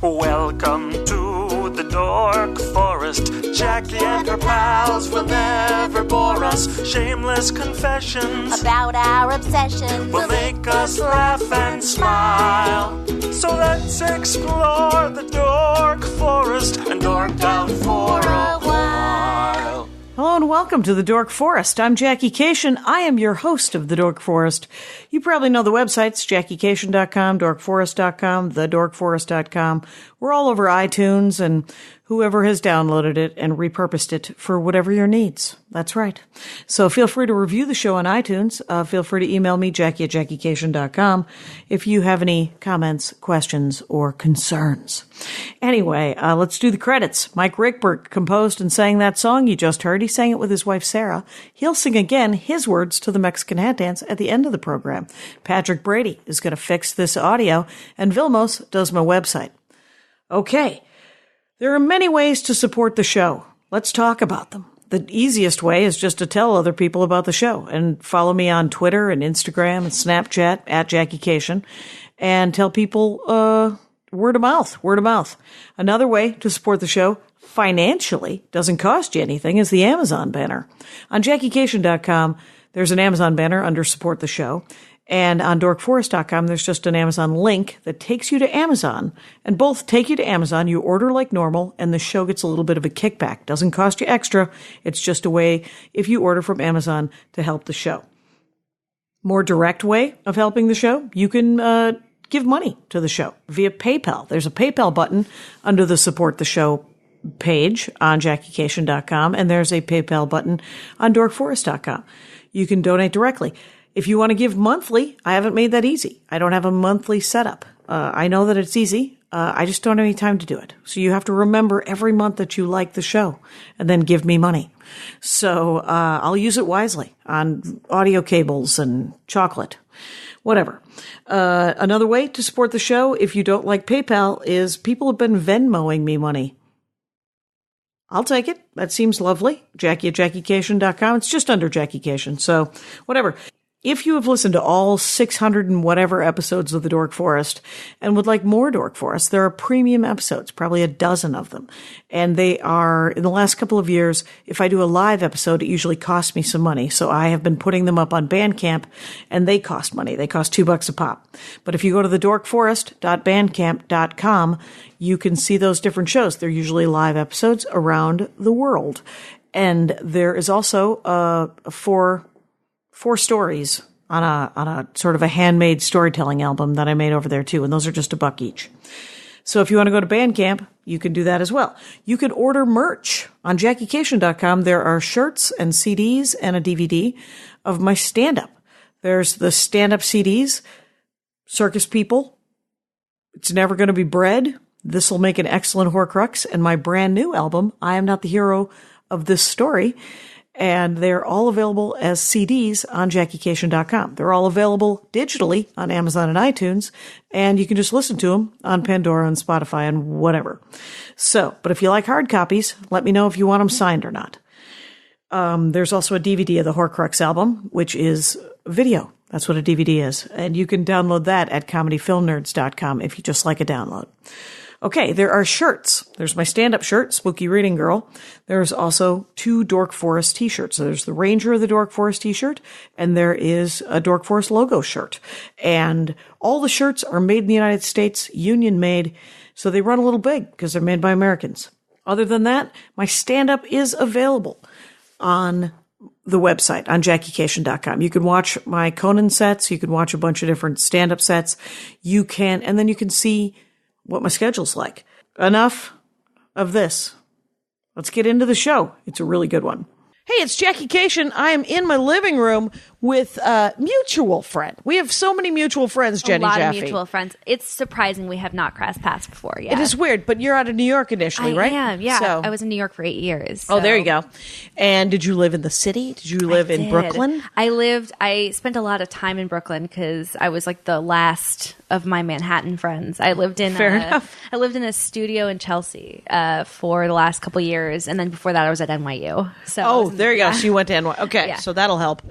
Welcome to the Dork Forest. Jackie and her pals will never bore us. Shameless confessions about our obsession will make us laugh and smile. So let's explore the Dork Forest and dork out for a while. Hello and welcome to the Dork Forest. I'm Jackie Cation. I am your host of the Dork Forest. You probably know the websites, JackieCation.com, DorkForest.com, TheDorkForest.com. We're all over iTunes and whoever has downloaded it and repurposed it for whatever your needs. That's right. So feel free to review the show on iTunes. Feel free to email me, Jackie at JackieCation.com, if you have any comments, questions, or concerns. Anyway, let's do the credits. Mike Rickberg composed and sang that song you just heard. He sang it with his wife, Sarah. He'll sing again his words to the Mexican hat dance at the end of the program. Patrick Brady is going to fix this audio, and Vilmos does my website. Okay. There are many ways to support the show. Let's talk about them. The easiest way is just to tell other people about the show and follow me on Twitter and Instagram and Snapchat at Jackie Cation and tell people word of mouth. Another way to support the show financially, doesn't cost you anything, is the Amazon banner. On JackieCation.com, there's an Amazon banner under Support the Show. And on DorkForest.com, there's just an Amazon link that takes you to Amazon. And both take you to Amazon. You order like normal, and the show gets a little bit of a kickback. Doesn't cost you extra. It's just a way, if you order from Amazon, to help the show. More direct way of helping the show, you can give money to the show via PayPal. There's a PayPal button under the Support the Show page on JackieCation.com, and there's a PayPal button on DorkForest.com. You can donate directly. If you want to give monthly, I haven't made that easy. I don't have a monthly setup. I know that it's easy. I just don't have any time to do it. So you have to remember every month that you like the show and then give me money. So I'll use it wisely on audio cables and chocolate, whatever. Another way to support the show, if you don't like PayPal, is people have been Venmoing me money. I'll take it. That seems lovely. Jackie at JackieCation.com. It's just under Jackie Cation. So whatever. If you have listened to all 600 and whatever episodes of the Dork Forest and would like more Dork Forest, there are premium episodes, probably a dozen of them. And they are, in the last couple of years, if I do a live episode, it usually costs me some money. So I have been putting them up on Bandcamp, and they cost money. They cost $2 a pop. But if you go to thedorkforest.bandcamp.com, you can see those different shows. They're usually live episodes around the world. And there is also four stories on a sort of a handmade storytelling album that I made over there too. And those are just $1 each. So if you want to go to Bandcamp, you can do that as well. You can order merch on JackieCation.com. There are shirts and CDs and a DVD of my stand-up. There's the stand-up CDs, Circus People, It's Never Gonna Be Bread, This Will Make an Excellent Horcrux, and my brand new album, I Am Not the Hero of This Story. And they're all available as CDs on JackieCation.com. They're all available digitally on Amazon and iTunes, and you can just listen to them on Pandora and Spotify and whatever. So, but if you like hard copies, let me know if you want them signed or not. There's also a DVD of the Horcrux album, which is video. That's what a DVD is. And you can download that at comedyfilmnerds.com if you just like a download. Okay, there are shirts. There's my stand-up shirt, Spooky Reading Girl. There's also 2 Dork Forest t-shirts. So there's the Ranger of the Dork Forest t-shirt, and there is a Dork Forest logo shirt. And all the shirts are made in the United States, union made, so they run a little big because they're made by Americans. Other than that, my stand-up is available on the website, on JackieCation.com. You can watch my Conan sets. You can watch a bunch of different stand-up sets. You can, and then you can see what my schedule's like. Enough of this. Let's get into the show. It's a really good one. Hey, it's Jackie Cation. I am in my living room with a mutual friend. We have so many mutual friends, Jenny Jaffe. A lot of mutual friends. It's surprising we have not crossed paths before yet. It is weird, but you're out of New York initially, right? I am, yeah. So, I was in New York for 8 years. Oh, there you go. And did you live in the city? Did you live in Brooklyn? I spent a lot of time in Brooklyn because I was like the last of my Manhattan friends. I lived in I lived in a studio in Chelsea for the last couple of years, and then before that I was at NYU. So there you go. So you went to NYU. Okay, yeah. So that'll help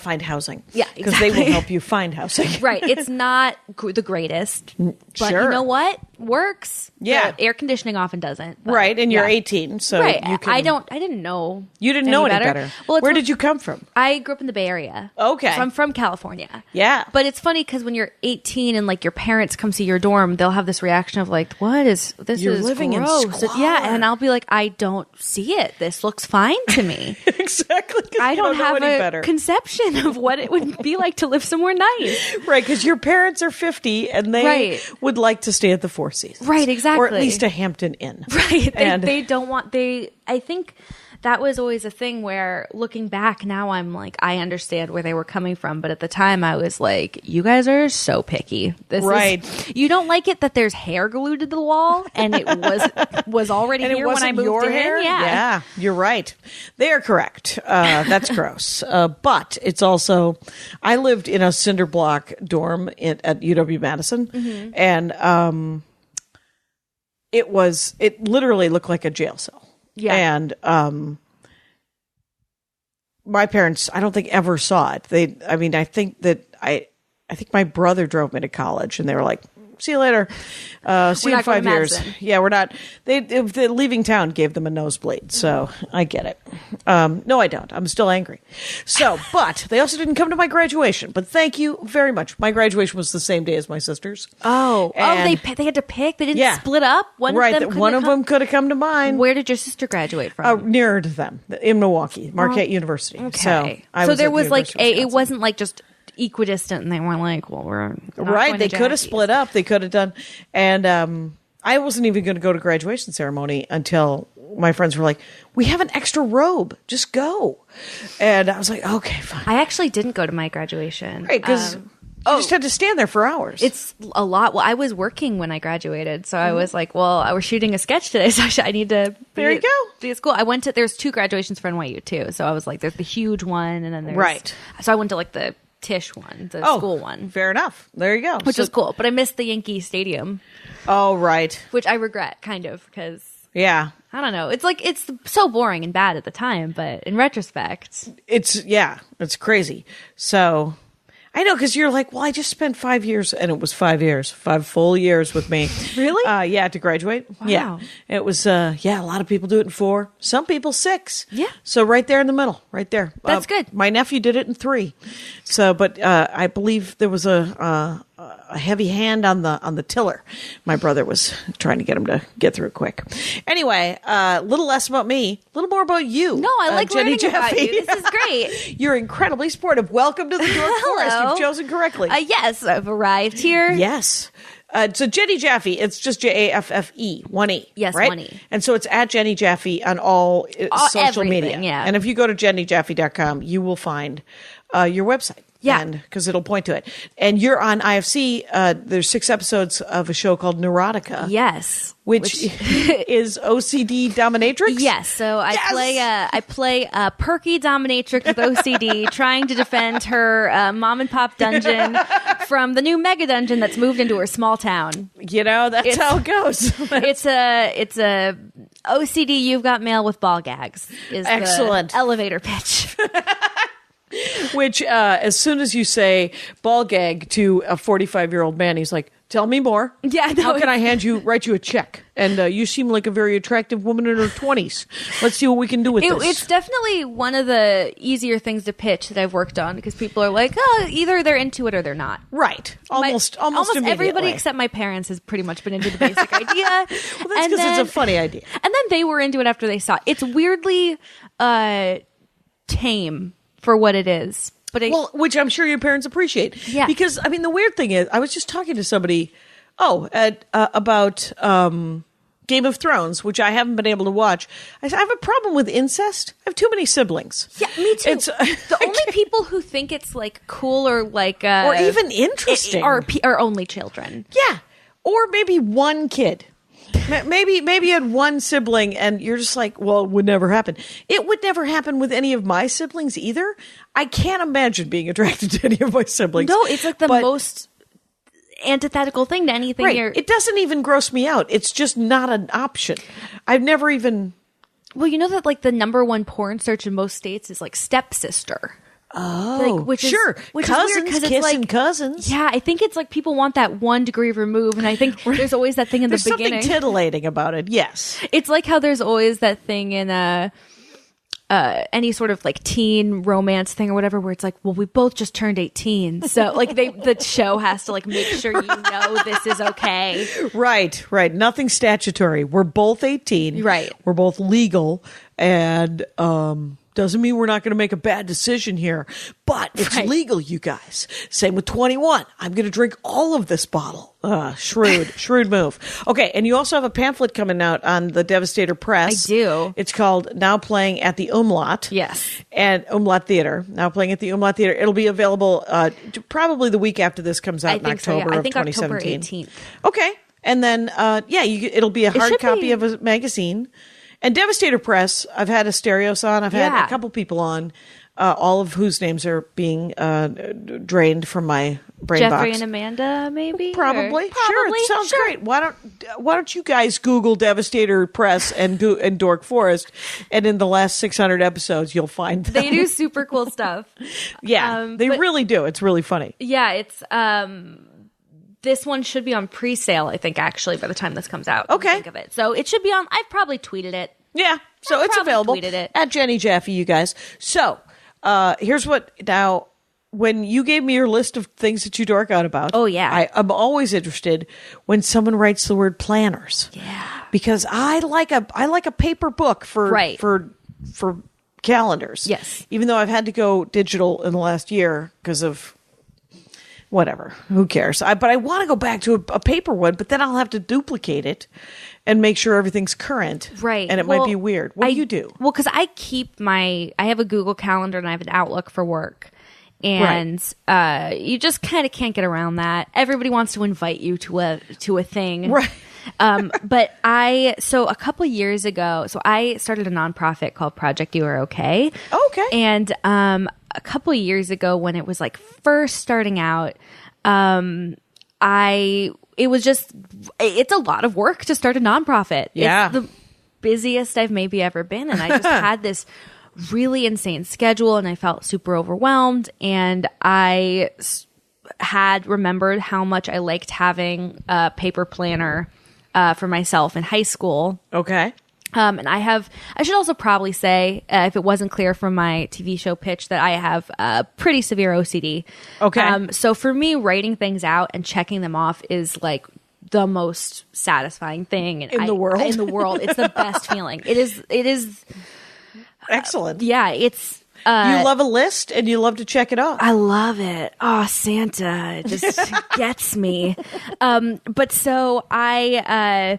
find housing. Yeah, because they will help you find housing. Right. It's not the greatest, but sure. You know what? works. Yeah. The air conditioning often doesn't. But, Right, and you're 18, so right. you can... I didn't know. You didn't know any better. Well, where did you come from? I grew up in the Bay Area. Okay. So I'm from California. Yeah. But it's funny because when you're 18 and like your parents come see your dorm, they'll have this reaction of like, what is this? You're is living in gross. squalor. Yeah, and I'll be like, I don't see it. This looks fine to me. Exactly. I don't know have any a better. conception of what it would be like to live somewhere nice. Right, because your parents are 50 and they would like to stay at the Four Seasons. Right, exactly. Or at least a Hampton Inn. Right. And They don't want, I think that was always a thing where looking back now I'm like, I understand where they were coming from. But at the time I was like, you guys are so picky. You don't like it that there's hair glued to the wall and it was already and here when I moved your in. hair? Yeah, you're right. They are correct. That's gross. But it's also, I lived in a cinder block dorm at UW-Madison and it literally looked like a jail cell. Yeah. And my parents, I don't think ever saw it. I think my brother drove me to college and they were like, see you later. See you in 5 years. Yeah, we're not. If they're leaving town gave them a nosebleed. So I get it. No, I don't. I'm still angry. So, but they also didn't come to my graduation. But thank you very much. My graduation was the same day as my sister's. They had to pick. They didn't split up. One of them could have come to mine. Where did your sister graduate from? Nearer to them in Milwaukee, Marquette University. Okay. So there was like it wasn't like just equidistant and they weren't like, well, we're right. They could have split up. They could have done. And I wasn't even going to go to graduation ceremony until my friends were like, we have an extra robe. Just go. And I was like, okay, fine. I actually didn't go to my graduation. Right. Because you just had to stand there for hours. It's a lot. Well, I was working when I graduated. So I was like, well, I was shooting a sketch today. So I need to be at school. There's 2 graduations for NYU too. So I was like, there's the huge one. And then there's, so I went to like the Tisch one, the school one. Fair enough. There you go. Which was cool. But I missed the Yankee Stadium. Oh, right. Which I regret, kind of, because... Yeah. I don't know. It's like, it's so boring and bad at the time, but in retrospect... It's crazy. So... I know, because you're like, well, I just spent 5 years, and it was 5 years, 5 full years with me. Really? Yeah, to graduate. Wow. Yeah. It was, a lot of people do it in 4. Some people 6. Yeah. So right there in the middle, right there. That's good. My nephew did it in 3. So, but I believe there was a heavy hand on the tiller. My brother was trying to get him to get through it quick. Anyway, a little less about me, a little more about you. No, I like Jenny learning about Jaffe. you. This is great. You're incredibly sportive. Welcome to the Dork Forest. You've chosen correctly. Yes, I've arrived here. Yes. So Jenny Jaffe, it's just Jaffe, 1 E. Yes, right? 1 E. And so it's at Jenny Jaffe on all social media. Yeah. And if you go to jennyjaffe.com, you will find your website. Yeah. Because it'll point to it. And you're on IFC. There's 6 episodes of a show called Nuerotica. Yes. Which is OCD dominatrix? Yes. So I play a perky dominatrix with OCD trying to defend her mom and pop dungeon from the new mega dungeon that's moved into her small town. You know, that's how it goes. It's a OCD you've got mail with ball gags is excellent the elevator pitch. Which, as soon as you say ball gag to a 45-year-old man, he's like, tell me more. Yeah, no, how can I write you a check? And you seem like a very attractive woman in her 20s. Let's see what we can do with this. It's definitely one of the easier things to pitch that I've worked on because people are like, oh, either they're into it or they're not. Right. Almost everybody except my parents has pretty much been into the basic idea. Well, that's because it's a funny idea. And then they were into it after they saw it. It's weirdly tame for what it is. But which I'm sure your parents appreciate. Yeah. Because, I mean, the weird thing is, I was just talking to somebody, about Game of Thrones, which I haven't been able to watch. I said, I have a problem with incest. I have too many siblings. Yeah, me too. The only people who think it's, like, cool or, like... or even interesting. Are only children. Yeah. Or maybe one kid. Maybe you had one sibling and you're just like, well, it would never happen. It would never happen with any of my siblings either. I can't imagine being attracted to any of my siblings. No, it's like the most antithetical thing to anything. Right. It doesn't even gross me out. It's just not an option. I've never even... Well, you know that like the number 1 porn search in most states is like stepsister. Oh, like, which sure. is which cousins is weird because it's kissing like cousins. Yeah, I think it's like people want that 1 degree remove, and I think there's always that thing in There's the beginning. something titillating about it. Yes, it's like how there's always that thing in any sort of like teen romance thing or whatever, where it's like, well, we both just turned 18, so like the show has to like make sure you know this is okay. Right. Nothing statutory. We're both 18. Right. We're both legal, and doesn't mean we're not going to make a bad decision here, but it's legal, you guys. Same with 21. I'm going to drink all of this bottle. Shrewd move. Okay, and you also have a pamphlet coming out on the Devastator Press. I do. It's called Now Playing at the Umlaut. Yes. And Umlaut Theater. Now Playing at the Umlaut Theater. It'll be available probably the week after this comes out in October of 2017. October 18th. Okay. And then, it'll be a hard copy of a magazine. And Devastator Press, I've had Asterios on. I've had a couple people on, all of whose names are being drained from my brain box. Jeffrey and Amanda, maybe? Probably. Sure, it sounds great. Why don't you guys Google Devastator Press and Dork Forest, and in the last 600 episodes, you'll find them. They do super cool stuff. Yeah, they really do. It's really funny. Yeah, it's... this one should be on pre-sale, I think, actually, by the time this comes out. Okay. Think of it. So it should be on... I've probably tweeted it. Yeah, so it's available. Tweeted it. At Jenny Jaffe, you guys. So, here's what... Now, when you gave me your list of things that you dork out about... Oh, yeah. I'm always interested when someone writes the word planners. Yeah. Because I like a paper book for calendars. Yes. Even though I've had to go digital in the last year because of... whatever, who cares? But I want to go back to a paper one, but then I'll have to duplicate it and make sure everything's current. Right. And it might be weird. What do you do? Well, because I have a Google Calendar and I have an Outlook for work. And you just kind of can't get around that. Everybody wants to invite you to a thing. Right. But so a couple of years ago, I started a nonprofit called Project You Are Okay. Okay. And a couple of years ago, when it was like first starting out, it's a lot of work to start a nonprofit. Yeah. It's the busiest I've maybe ever been. And I just had this really insane schedule and I felt super overwhelmed. And I had remembered how much I liked having a paper planner for myself in high school. Okay. And I should also probably say, if it wasn't clear from my TV show pitch, that I have pretty severe OCD. Okay. So for me, writing things out and checking them off is like the most satisfying thing in the world. In the world. It's the best feeling. It is. Excellent. Yeah. It's. You love a list and you love to check it off. I love it. Oh, Santa. It just gets me. But so I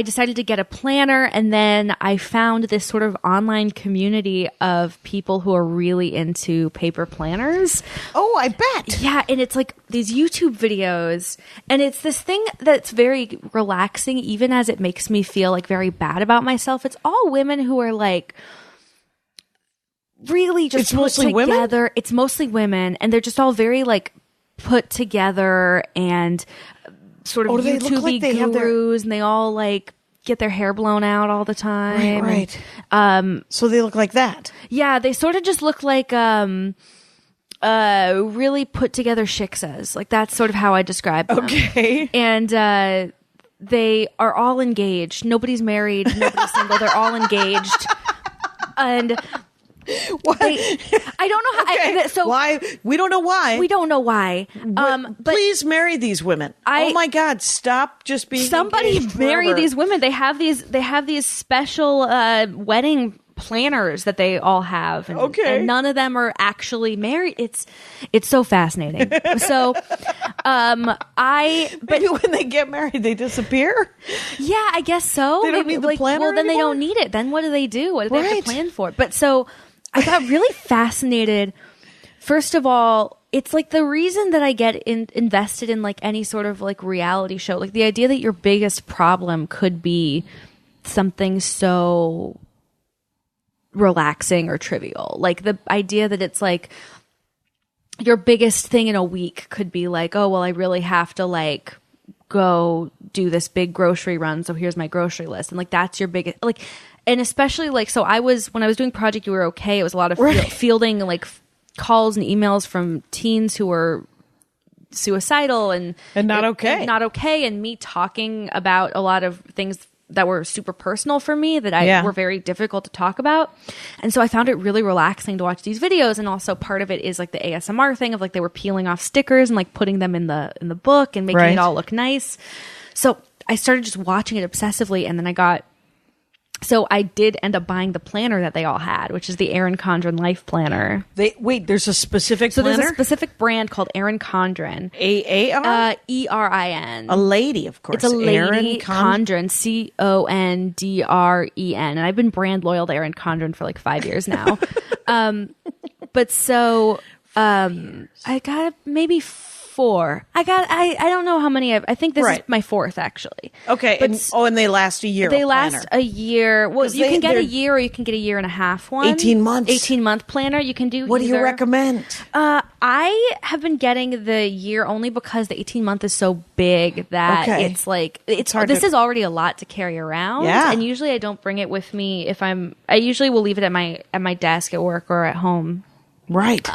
decided to get a planner, and then I found this sort of online community of people who are really into paper planners. Oh, I bet. Yeah, and it's like these YouTube videos, and it's this thing that's very relaxing, even as it makes me feel like very bad about myself. It's all women who are like really just it's mostly together. Women? It's mostly women, and they're just all very like put together and sort of YouTube gurus, and they all like get their hair blown out all the time. Right. And, so they look like that. Yeah, they sort of just look like really put together shiksas. Like that's sort of how I describe them. Okay. And they are all engaged. Nobody's married. Nobody's single. They're all engaged. And what? I don't know how. Okay. So why? We don't know why. We don't know why. But please marry these women. Oh my God! Stop just being. Somebody marry these women. They have these special wedding planners that they all have. And, okay. And none of them are actually married. It's so fascinating. So, maybe when they get married, they disappear. Yeah, I guess so. They don't need the planner Well, then anymore? they don't need it. Then what do they do? What do they have to plan for? But so I got really fascinated. First of all, it's like the reason that I get invested in like any sort of like reality show, like the idea that your biggest problem could be something so relaxing or trivial. Like the idea that it's like your biggest thing in a week could be like, oh, well, I really have to like go do this big grocery run. So here's my grocery list. And like, that's your biggest, like, And especially like, so when I was doing Project You Were Okay, it was a lot of fielding like calls and emails from teens who were suicidal and not okay. And me talking about a lot of things that were super personal for me that were very difficult to talk about. And so I found it really relaxing to watch these videos. And also part of it is like the ASMR thing of like they were peeling off stickers and like putting them in the book and making it all look nice. So I started just watching it obsessively, and then so I did end up buying the planner that they all had, which is the Erin Condren Life Planner. There's a specific planner? There's a specific brand called Erin Condren. A-A-R? E-R-I-N. A lady, of course. It's a lady, Condren, C-O-N-D-R-E-N. And I've been brand loyal to Erin Condren for like 5 years now. But so I got maybe 4. I don't know how many I think this is my 4th actually. Okay. But and they last a year. They last a year. Well, you can get a year or you can get a year and a half one. 18 months. 18-month planner. You can do What do you recommend? I have been getting the year only because the 18-month is so big that it's like it's hard. This is already a lot to carry around. Yeah. And usually I don't bring it with me I usually will leave it at my desk at work or at home. Right.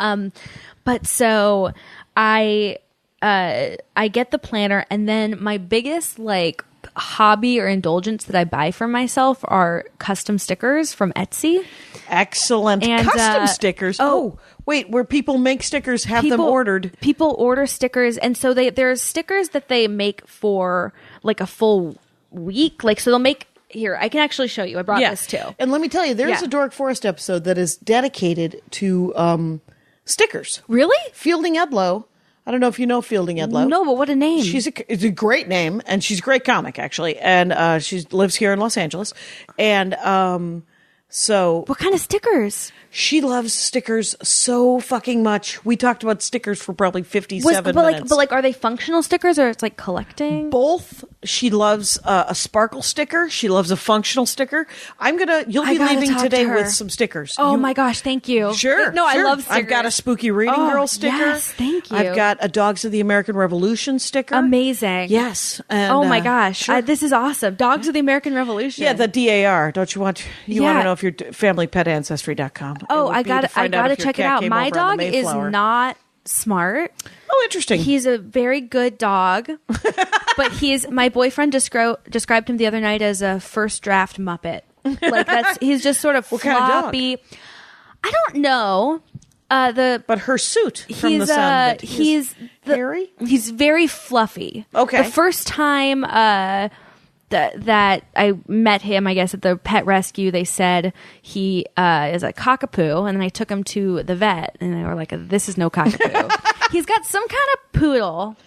But so I get the planner, and then my biggest like hobby or indulgence that I buy for myself are custom stickers from Etsy. Excellent. And, custom stickers. Oh, wait, where people make stickers, have them ordered. People order stickers, and so there's stickers that they make for like a full week. Like, so they'll make. Here, I can actually show you. I brought this too. And let me tell you, there's a Dork Forest episode that is dedicated to stickers. Really? Fielding Edlow. I don't know if you know Fielding Edlow. No, but what a name. It's a great name, and she's a great comic, actually. And she lives here in Los Angeles. And so... What kind of stickers? She loves stickers so fucking much. We talked about stickers for probably 57 minutes. But are they functional stickers or it's like collecting? Both. She loves a sparkle sticker. She loves a functional sticker. You'll be leaving today with some stickers. Oh my gosh, thank you. Sure. No, I love stickers. I've got a Spooky Reading Girl sticker. Yes, thank you. I've got a Dogs of the American Revolution sticker. Amazing. Yes. And, oh my gosh. Sure. This is awesome. Dogs of the American Revolution. Yeah, the DAR. Don't you want to know if you're familypetancestry.com. Oh, I gotta check it out. My dog is not smart. Oh, interesting. He's a very good dog, but my boyfriend described him the other night as a first draft Muppet. Like he's just sort of floppy. Kind of dog? I don't know. But her suit from the sound of it. He's hairy? He's very fluffy. Okay. The first time that I met him, I guess at the pet rescue, they said he is a cockapoo, and then I took him to the vet, and they were like, "This is no cockapoo." He's got some kind of poodle.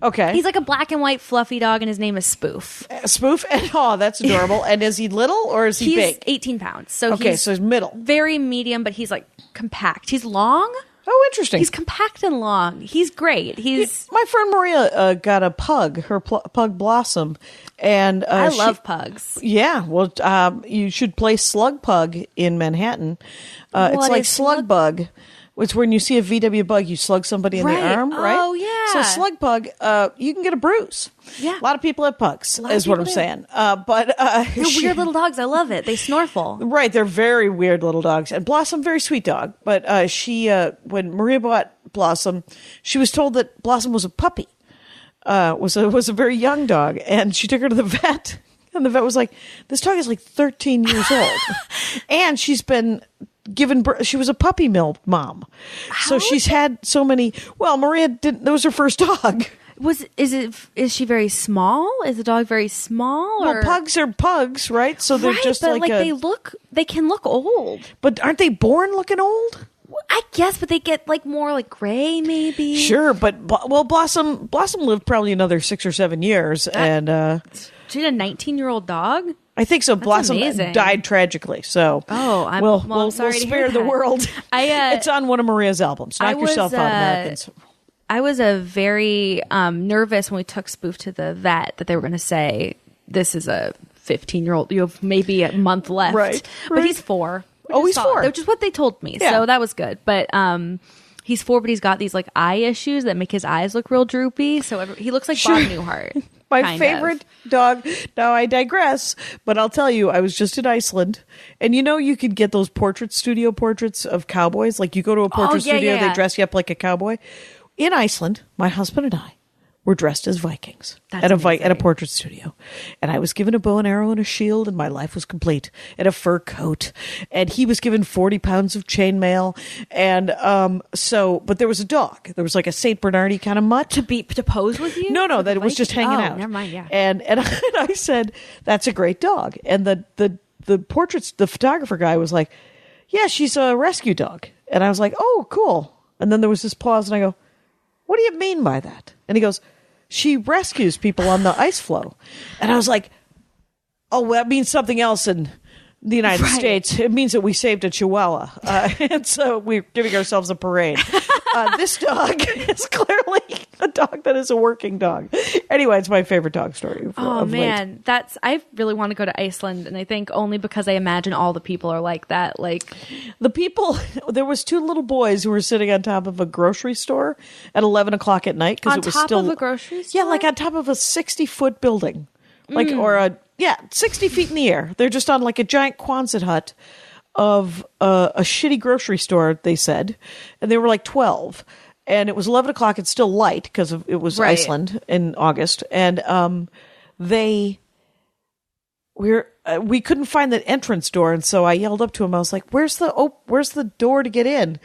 Okay. He's like a black and white fluffy dog, and his name is Spoof. Spoof? Oh, that's adorable. And is he little or is he big? 18 pounds. So he's middle. Very medium, but he's like compact. He's long. Oh, interesting. He's compact and long. He's great. My friend Maria got a pug, her pug Blossom. And I love pugs. Yeah. Well, you should play Slug Pug in Manhattan. It's like Slug Bug. It's when you see a VW bug, you slug somebody in the arm, right? Oh, yeah. So slug bug, you can get a bruise. Yeah. A lot of people have pugs, is what I'm saying. But they're weird little dogs. I love it. They snorkel. Right. They're very weird little dogs. And Blossom, very sweet dog. But when Maria bought Blossom, she was told that Blossom was a puppy. Was a very young dog. And she took her to the vet. And the vet was like, this dog is like 13 years old. And she's been... given birth, she was a puppy mill mom. So she's had so many. Well, Maria didn't. That was her first dog. Is she very small? Is the dog very small? Well, pugs are pugs, right? So they're just but like they can look old. But aren't they born looking old? I guess, but they get like more like gray, maybe. Sure, but Blossom lived probably another 6 or 7 years, and she had a 19-year-old dog. I think so. That's Blossom amazing. died tragically, so I'm sorry to spare hear the that. world. It's on one of Maria's albums. Knock yourself out, Americans. I was very nervous when we took Spoof to the vet that they were going to say this is a 15-year-old. You have maybe a month left, right? But he's 4. He's 4, which is what they told me. Yeah. So that was good. But he's 4, but he's got these like eye issues that make his eyes look real droopy. So he looks like Bob Newhart. My favorite dog. Now I digress, but I'll tell you, I was just in Iceland, and you could get those studio portraits of cowboys. Like you go to a portrait studio, they dress you up like a cowboy. In Iceland, my husband and I were dressed as Vikings at a portrait studio, and I was given a bow and arrow and a shield, and my life was complete, and a fur coat, and he was given 40 pounds of chainmail, and but there was a dog. There was like a Saint Bernardi kind of mutt to pose with you. No, that it was just hanging out. Never mind. Yeah, and I said, "That's a great dog," and the photographer guy was like, "Yeah, she's a rescue dog," and I was like, "Oh, cool." And then there was this pause, and I go, "What do you mean by that?" And he goes, "She rescues people on the ice floe." And I was like, "Oh, well, that means something else in the United States. It means that we saved a Chihuahua." And so we're giving ourselves a parade. This dog is clearly a dog that is a working dog. Anyway, it's my favorite dog story. Oh, man. I really want to go to Iceland. And I think only because I imagine all the people are like that. Like the people, there was two little boys who were sitting on top of a grocery store at 11 o'clock at night. On top of a grocery store? Yeah, like on top of a 60-foot building. 60 feet in the air. They're just on like a giant Quonset hut of a shitty grocery store, they said. And they were like 12. And it was 11 o'clock. It's still light because it was Iceland in August. And we couldn't find the entrance door. And so I yelled up to him. I was like, where's the door to get in?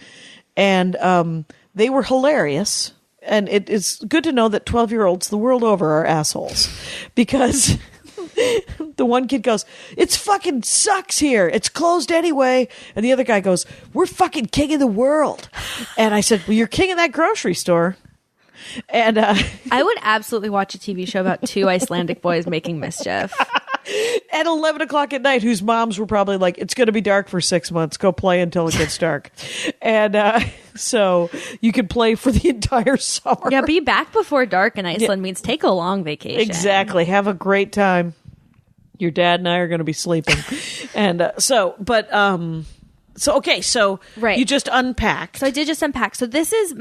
And they were hilarious. And it's good to know that 12-year-olds the world over are assholes, because the one kid goes, "It's fucking sucks here. It's closed anyway." And the other guy goes, "We're fucking king of the world." And I said, "Well, you're king of that grocery store." And I would absolutely watch a TV show about two Icelandic boys making mischief. At 11 o'clock at night, whose moms were probably like, "It's going to be dark for 6 months. Go play until it gets dark." And so you can play for the entire summer. Yeah, be back before dark in Iceland means take a long vacation. Exactly. Have a great time. Your dad and I are going to be sleeping. And you just unpacked. So I did just unpack. So this is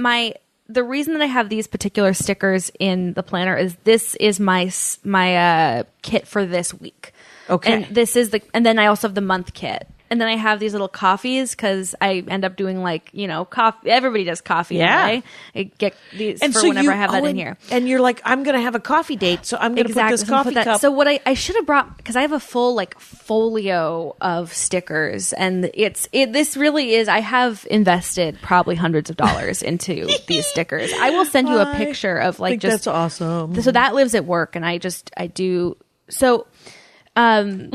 the reason that I have these particular stickers in the planner is this is my kit for this week. Okay. And and then I also have the month kit. And then I have these little coffees because I end up doing coffee. Everybody does coffee. Yeah. Right? I get these whenever I have that in here. And you're like, I'm going to have a coffee date, so I'm going to put this coffee cup. So what I should have brought, because I have a full folio of stickers, and this really is, I have invested probably hundreds of dollars into these stickers. I will send you a picture of that's awesome. So that lives at work, and I do. So I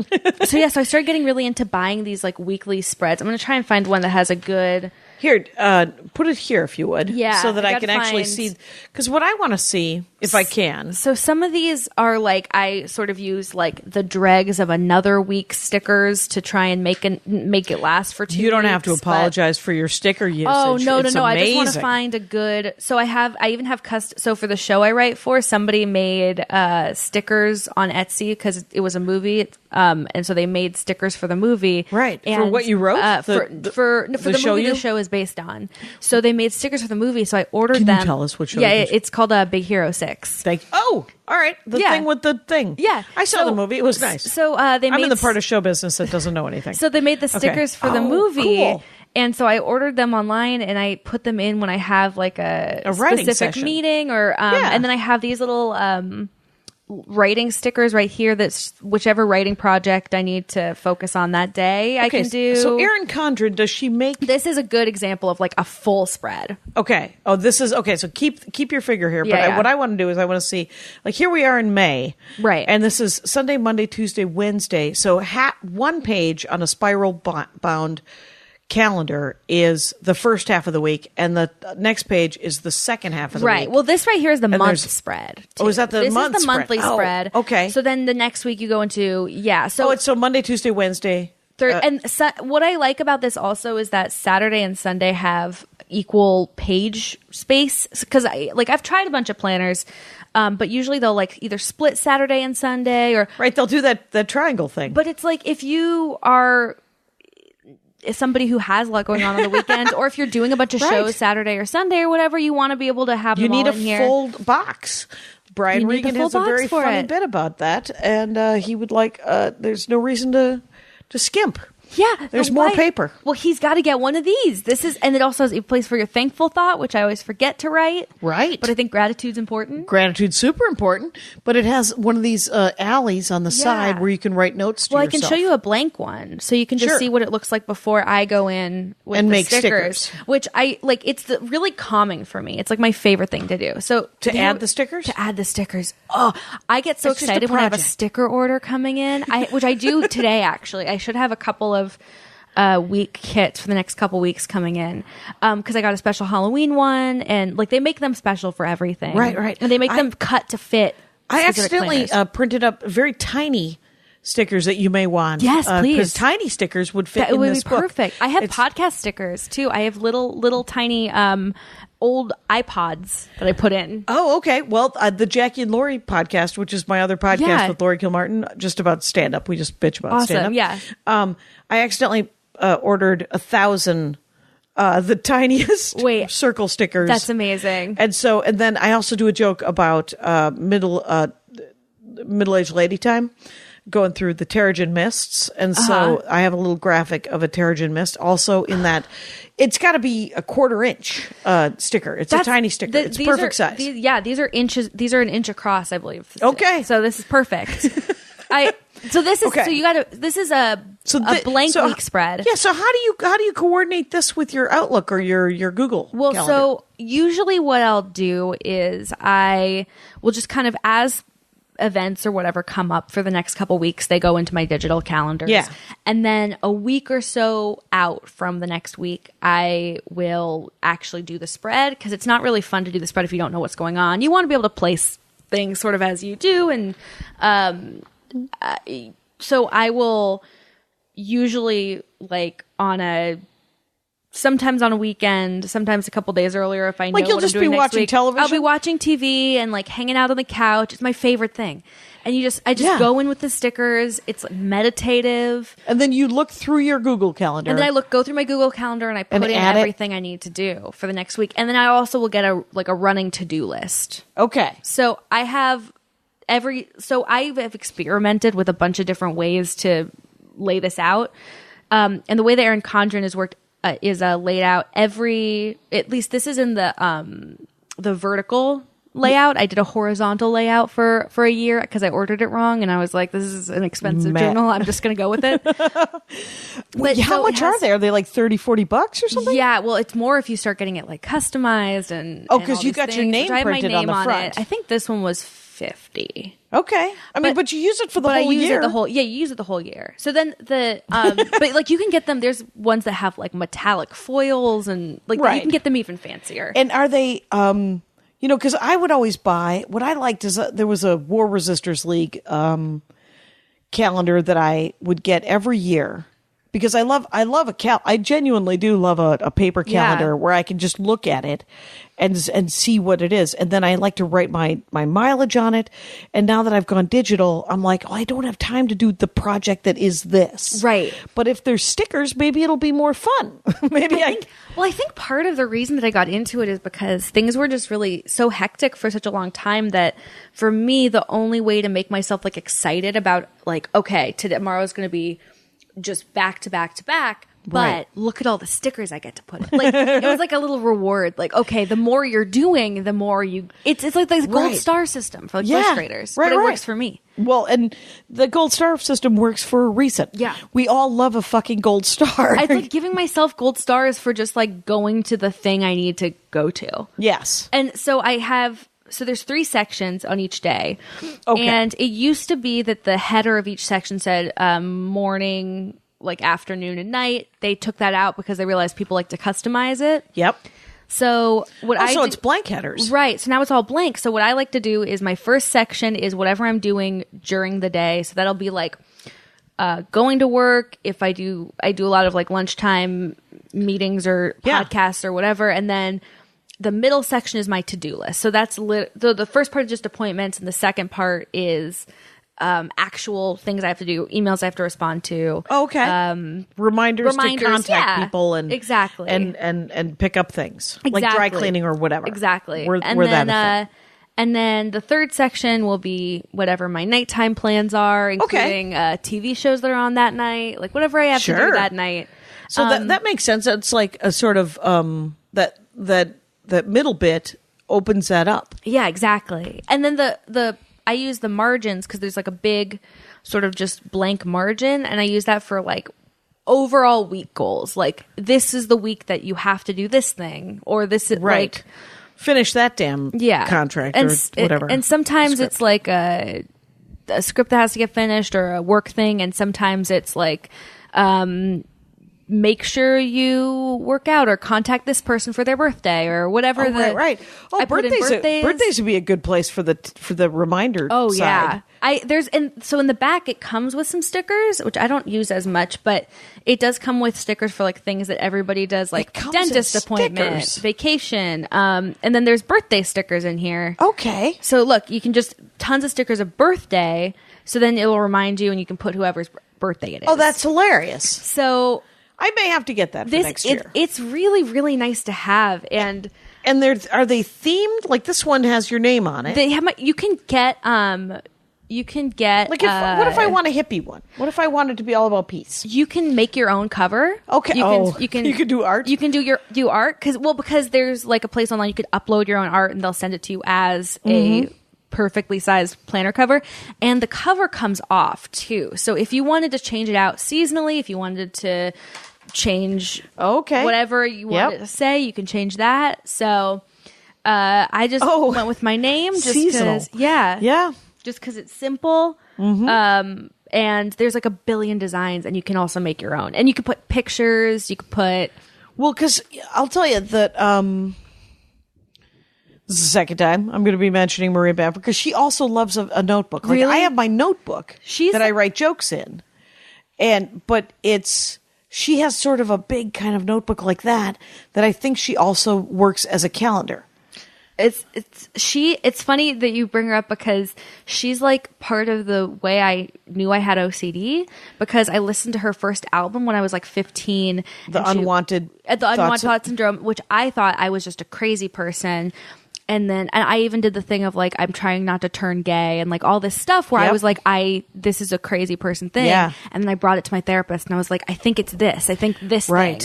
started getting really into buying these weekly spreads. I'm going to try and find one that has a good... Here, put it here if you would. Yeah. So that I can actually see... Because what I want to see, if I can... So some of these are I sort of use the dregs of another week's stickers to try and make it last for 2 weeks. You don't have to apologize for your sticker usage. Oh, no. Amazing. I just want to find a good... So I even have So for the show I write for, somebody made stickers on Etsy because it was a movie. And so they made stickers for the movie. Right. And, for what you wrote? For the show movie the show is based on. So they made stickers for the movie. So I ordered them. Can you tell us what show it is? It's called Big Hero 6. Thank you. Oh, all right. The thing with the thing. Yeah. I saw the movie. It was nice. So I'm in the part of show business that doesn't know anything. So they made the stickers for the movie. Cool. And so I ordered them online, and I put them in when I have a specific session. Meeting and then I have these little writing stickers right here that's whichever writing project I need to focus on that day. I can do. So Erin Condren, does she make... This is a good example of a full spread. Okay. Oh, this is... Okay, so keep your figure here. Yeah, but what I want to do is I want to see... here we are in May. Right. And this is Sunday, Monday, Tuesday, Wednesday. So one page on a spiral bound calendar is the first half of the week, and the next page is the second half of the week. Right. Well, this right here is the month spread. Too. Oh, is that the month spread? This is the monthly spread. Okay. So then the next week you go into, So it's Monday, Tuesday, Wednesday. What I like about this also is that Saturday and Sunday have equal page space, because I've tried a bunch of planners, but usually they'll either split Saturday and Sunday, or right, they'll do that triangle thing. But it's if you are somebody who has a lot going on the weekends, or if you're doing a bunch of shows Saturday or Sunday or whatever, you want to be able to have them all in here. You need a full box. Brian Regan has a very funny bit about that, and he would like. There's no reason to skimp. Yeah, there's more paper. Well, he's got to get one of these. And it also has a place for your thankful thought, which I always forget to write. Right, but I think gratitude's important. Gratitude's super important, but it has one of these alleys on the side where you can write notes to yourself. Well, I can show you a blank one, so you can just see what it looks like before I go in with and the make stickers, which I like. It's really calming for me. It's like my favorite thing to do. So to add the stickers. Oh, I get so excited when I have a sticker order coming in, which I do today. Actually, I should have a couple of week kits for the next couple weeks coming in, because I got a special Halloween one, and like they make them special for everything, right, and they make them cut to fit. I accidentally printed up very tiny stickers that you may want. Yes, please, because tiny stickers would fit in this book. It would be perfect. I have podcast stickers too. I have little tiny old iPods that I put in. Oh, okay. Well, the Jackie and Laurie podcast, which is my other podcast with Laurie Kilmartin, just about stand-up. We just bitch about stand-up. Yeah. I accidentally ordered 1,000 the tiniest circle stickers. That's amazing. And then I also do a joke about middle-aged lady time, going through the Terrigen mists. And so I have a little graphic of a Terrigen mist also in that. It's got to be a 1/4 inch sticker. It's a tiny sticker. It's perfect size. These are inches. These are an inch across, I believe. Okay. So this is perfect. So you got to. This is a blank week spread. Yeah. So how do you coordinate this with your Outlook or your Google? Well, calendar? so usually what I'll do is I will just kind of, as events or whatever come up for the next couple weeks, they go into my digital calendars. Yeah. And then a week or so out from the next week, I will actually do the spread, because it's not really fun to do the spread if you don't know what's going on. You want to be able to place things sort of as you do. And so I will usually, like, sometimes on a weekend, sometimes a couple days earlier if I know what I'm doing next week. Like you'll just be watching television? I'll be watching TV and like hanging out on the couch. It's my favorite thing. And I just go in with the stickers. It's meditative. And then you look through your Google calendar. And then I go through my Google calendar and I put in everything I need to do for the next week. And then I also will get a running to-do list. Okay. So I have I've experimented with a bunch of different ways to lay this out. And the way that Erin Condren has worked is laid out at least this is in the vertical layout. I did a horizontal layout for a year because I ordered it wrong, and I was like, this is an expensive journal. I'm just going to go with it. But how much are they? Are they like $30-$40 or something? Yeah, well, it's more if you start getting it like customized and because you got your name printed on the front. I think this one was $50. Okay. But you use it for the whole year. You use it the whole year. So then but like you can get them, there's ones that have like metallic foils and like you can get them even fancier. And are they, because I would always buy, what I liked is there was a War Resisters League calendar that I would get every year. Because I genuinely do love a paper calendar where I can just look at it and see what it is. And then I like to write my mileage on it. And now that I've gone digital, I'm like, I don't have time to do the project that is this. Right. But if there's stickers, maybe it'll be more fun. I think part of the reason that I got into it is because things were just really so hectic for such a long time that for me, the only way to make myself like excited about like, okay, tomorrow's going to be just back to back to back, but look at all the stickers I get to put in. Like it was like a little reward. Like, okay, the more you're doing, the more you. It's like the gold star system for like first graders, but it works for me. Well, and the gold star system works for a reason. Yeah, we all love a fucking gold star. It's like giving myself gold stars for just like going to the thing I need to go to. Yes, and so I have. So there's 3 sections on each day. Okay. And it used to be that the header of each section said morning, like afternoon and night. They took that out because they realized people like to customize it. Yep. So it's blank headers. Right. So now it's all blank. So what I like to do is my first section is whatever I'm doing during the day. So that'll be like going to work. If I do a lot of like lunchtime meetings or podcasts or whatever. And then the middle section is my to-do list. So that's the first part is just appointments, and the second part is actual things I have to do, emails I have to respond to. Okay. Reminders to contact people and exactly and pick up things like dry cleaning or whatever. Exactly. Where that And then the third section will be whatever my nighttime plans are, including TV shows that are on that night, like whatever I have to do that night. So that makes sense. It's like a sort of that middle bit opens that up. Yeah, exactly. And then I use the margins because there's like a big sort of just blank margin, and I use that for like overall week goals. Like, this is the week that you have to do this thing, or this is like finish that damn contract or whatever. And sometimes it's like a script that has to get finished or a work thing, and sometimes it's like make sure you work out or contact this person for their birthday or whatever. Right. Oh, birthdays would be a good place for the reminder. Oh, side. yeah. So in the back, it comes with some stickers, which I don't use as much, but it does come with stickers for like things that everybody does, like dentist appointment, vacation. And then there's birthday stickers in here. Okay. So look, you can just tons of stickers of birthday. So then it will remind you, and you can put whoever's birthday it is. Oh, that's hilarious. So I may have to get that for next year. It's really, really nice to have. And are they themed? Like, this one has your name on it. They have you can get like, what if I want a hippie one? What if I want it to be all about peace? You can make your own cover. Okay. You can do art. You can do art because there's like a place online you could upload your own art, and they'll send it to you as a perfectly sized planner cover, and the cover comes off too. So if you wanted to change it out seasonally, if you wanted to change whatever you wanted to say, you can change that. So I just went with my name just because just because it's simple. And there's like a billion designs, and you can also make your own, and you can put pictures, you could put because I'll tell you that this is the second time I'm going to be mentioning Maria Bamford, because she also loves a notebook. Like, I have my notebook that I write jokes in, but she has sort of a big kind of notebook like that I think she also works as a calendar. It's funny that you bring her up, because she's like part of the way I knew I had OCD, because I listened to her first album when I was like 15. The Unwanted Thought Syndrome, which I thought I was just a crazy person. And I even did the thing of like, I'm trying not to turn gay and like all this stuff where I was like, this is a crazy person thing. Yeah. And then I brought it to my therapist, and I was like, I think it's this. I think this thing.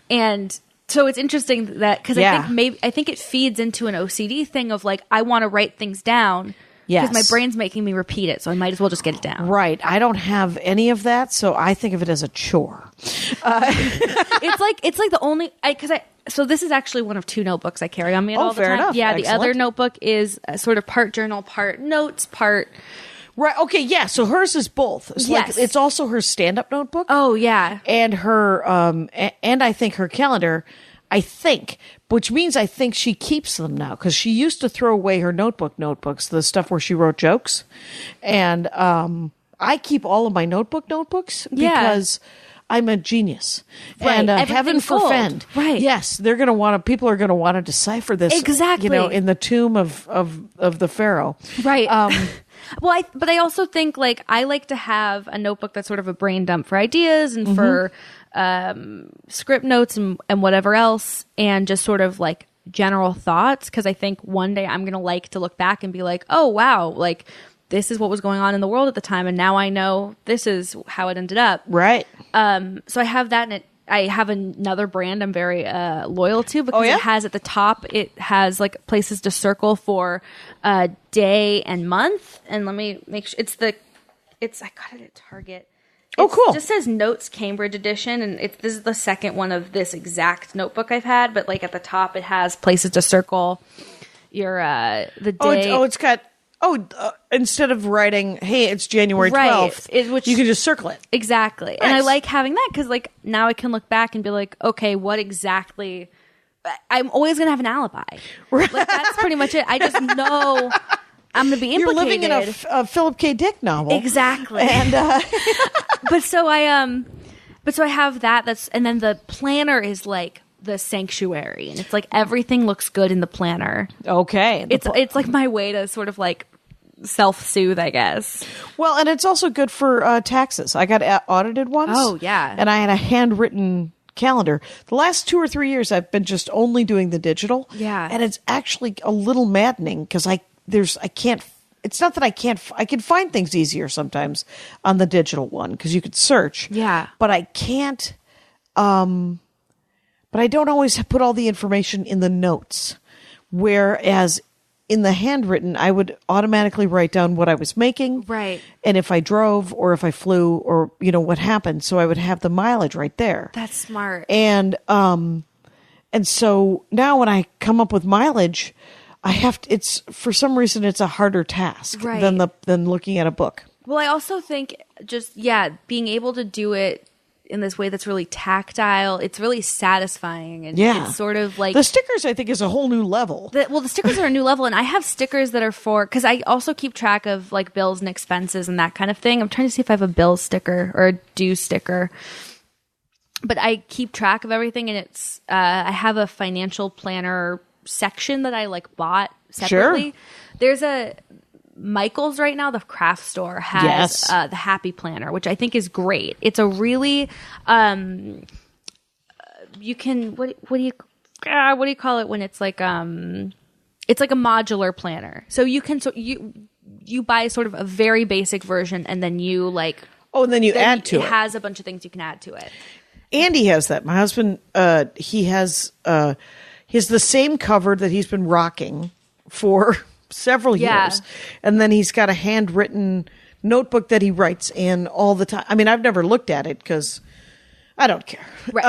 And so it's interesting that, because I think it feeds into an OCD thing of like, I want to write things down. Because my brain's making me repeat it, so I might as well just get it down. Right. I don't have any of that, so I think of it as a chore. It's like the only so this is actually one of two notebooks I carry on me all the time. Enough. Yeah, Excellent. The other notebook is sort of part journal, part notes, part. Right. Okay. Yeah. So hers is both. It's like, it's also her stand-up notebook. Oh yeah. And her and I think her calendar. I think, which means I think she keeps them now, because she used to throw away her notebooks, the stuff where she wrote jokes. And I keep all of my notebooks because I'm a genius. Right. And heaven forfend. Right. Yes, people are going to want to decipher this. Exactly. In the tomb of the pharaoh. Right. But I also think like I like to have a notebook that's sort of a brain dump for ideas and for script notes and whatever else, and just sort of like general thoughts, because I think one day I'm gonna like to look back and be like, oh wow, like this is what was going on in the world at the time, and now I know this is how it ended up. Right. So I have that, and I have another brand I'm very loyal to, because it has at the top, it has like places to circle for day and month. And let me make sure I got it at Target. Cool. It just says Notes Cambridge Edition, and this is the second one of this exact notebook I've had, but like at the top it has places to circle your the day. It's got instead of writing, hey, it's January 12th, which you can just circle it. Exactly. Nice. And I like having that, because like now I can look back and be like, okay, what exactly? I'm always going to have an alibi. Right. Like, that's pretty much it. I just know I'm going to be implicated. You're living in a Philip K. Dick novel. Exactly. And but so I have that. And then the planner is like the sanctuary, and it's like everything looks good in the planner. Okay. It's like my way to sort of like self-soothe, I guess. Well, and it's also good for taxes. I got audited once. Oh, yeah. And I had a handwritten calendar. The last 2 or 3 years, I've been just only doing the digital. Yeah. And it's actually a little maddening, because it's not that I can find things easier sometimes on the digital one because you could search. Yeah. But I can't, but I don't always put all the information in the notes. Whereas in the handwritten, I would automatically write down what I was making. Right. And if I drove or if I flew or, what happened. So I would have the mileage right there. That's smart. And so now when I come up with mileage, it's for some reason it's a harder task than looking at a book. Well, I also think being able to do it in this way that's really tactile, it's really satisfying, and it's sort of like the stickers. I think is a whole new level. The stickers are a new level, and I have stickers that are because I also keep track of like bills and expenses and that kind of thing. I'm trying to see if I have a bill sticker or a due sticker. But I keep track of everything, and it's I have a financial planner section that I like bought separately. Sure. There's a Michael's right now, the craft store has the Happy Planner, which I think is great. It's a really you can what do you call it when it's like a modular planner. So you can you buy sort of a very basic version, and then you and then you add to it. It has a bunch of things you can add to it. Andy has that. My husband, he has the same cover that he's been rocking for several years. And then he's got a handwritten notebook that he writes in all the time. I mean, I've never looked at it because I don't care. Right.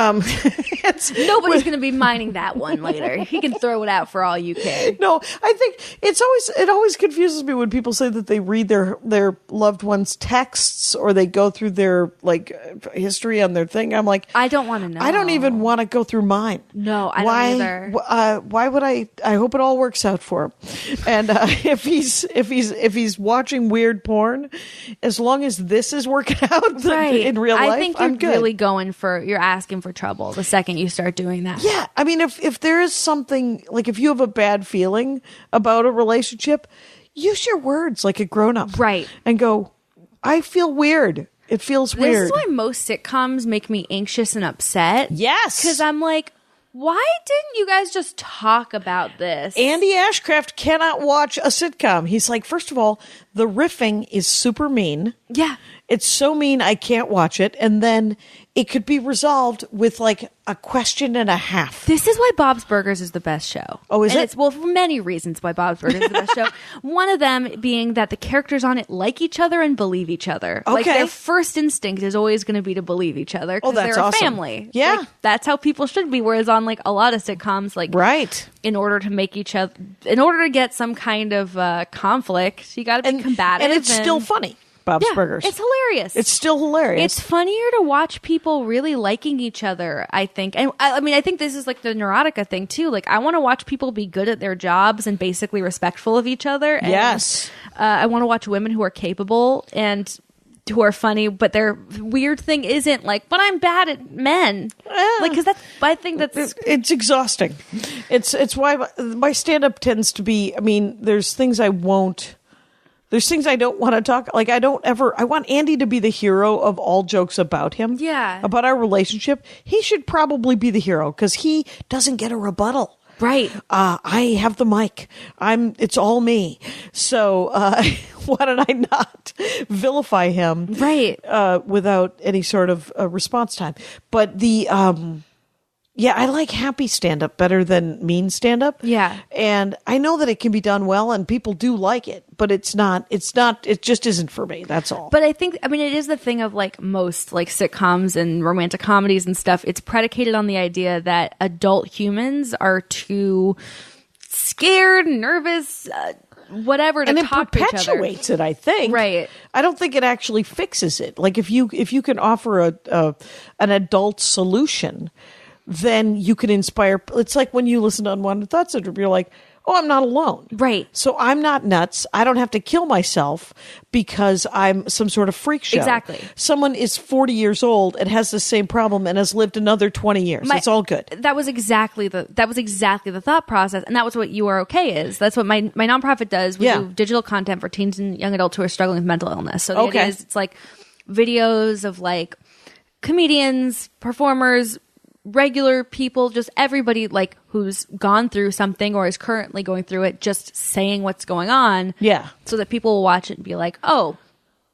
Nobody's going to be mining that one later. He can throw it out for all you care. No, I think it always confuses me when people say that they read their loved ones' texts or they go through their history on their thing. I'm like, I don't want to know. I don't even want to go through mine. No, I don't either. Why would I? I hope it all works out for him. And if he's watching weird porn, as long as this is working out in real life, I think you're really you're asking for trouble the second you start doing that. Yeah. I mean, if there is something, like if you have a bad feeling about a relationship, use your words like a grown-up. Right. And go, I feel weird. It feels weird. This is why most sitcoms make me anxious and upset. Yes. Because I'm like, why didn't you guys just talk about this? Andy Ashcraft cannot watch a sitcom. He's like, first of all, the riffing is super mean. Yeah. It's so mean I can't watch it. And then it could be resolved with like a question and a half. This is why Bob's Burgers is the best show. Oh, is it? It's, well, for many reasons why Bob's Burgers is the best show. One of them being that the characters on it like each other and believe each other. Okay. Like their first instinct is always going to be to believe each other because that's they're a awesome. family. Yeah. Like, that's how people should be. Whereas on like a lot of sitcoms, like right. in order to get some kind of conflict, you got to be combative. And it's still funny. Bob's Burgers. It's hilarious. It's still hilarious. It's funnier to watch people really liking each other, I think. And I mean, I think this is like the Nuerotica thing too. Like, I want to watch people be good at their jobs and basically respectful of each other. And, yes. I want to watch women who are capable and who are funny, but their weird thing isn't like, but I'm bad at men. Like, because I think that's it's exhausting. It's why my stand-up tends to be. I mean, there's things I don't want to talk. Like, I want Andy to be the hero of all jokes about him. Yeah. About our relationship. He should probably be the hero because he doesn't get a rebuttal. Right. I have the mic. It's all me. So, why don't I not vilify him? Right. Without any sort of response time. But yeah, I like happy stand-up better than mean stand-up. Yeah. And I know that it can be done well and people do like it, but it just isn't for me. That's all. But it is the thing of like most like sitcoms and romantic comedies and stuff. It's predicated on the idea that adult humans are too scared, nervous, whatever to talk to each other. And it perpetuates it, I think. Right. I don't think it actually fixes it. Like if you can offer an adult solution, then you can inspire. It's like when you listen to Unwanted Thought Syndrome, you're like, oh, I'm not alone. Right. So I'm not nuts. I don't have to kill myself because I'm some sort of freak show. Exactly. Someone is 40 years old and has the same problem and has lived another 20 years. It's all good. That was exactly the thought process. And that was what You Are Okay is. That's what my nonprofit does. We do digital content for teens and young adults who are struggling with mental illness. So the idea is it's like videos of like comedians, performers, regular people, just everybody like who's gone through something or is currently going through it, just saying what's going on. Yeah. So that people will watch it and be like, oh,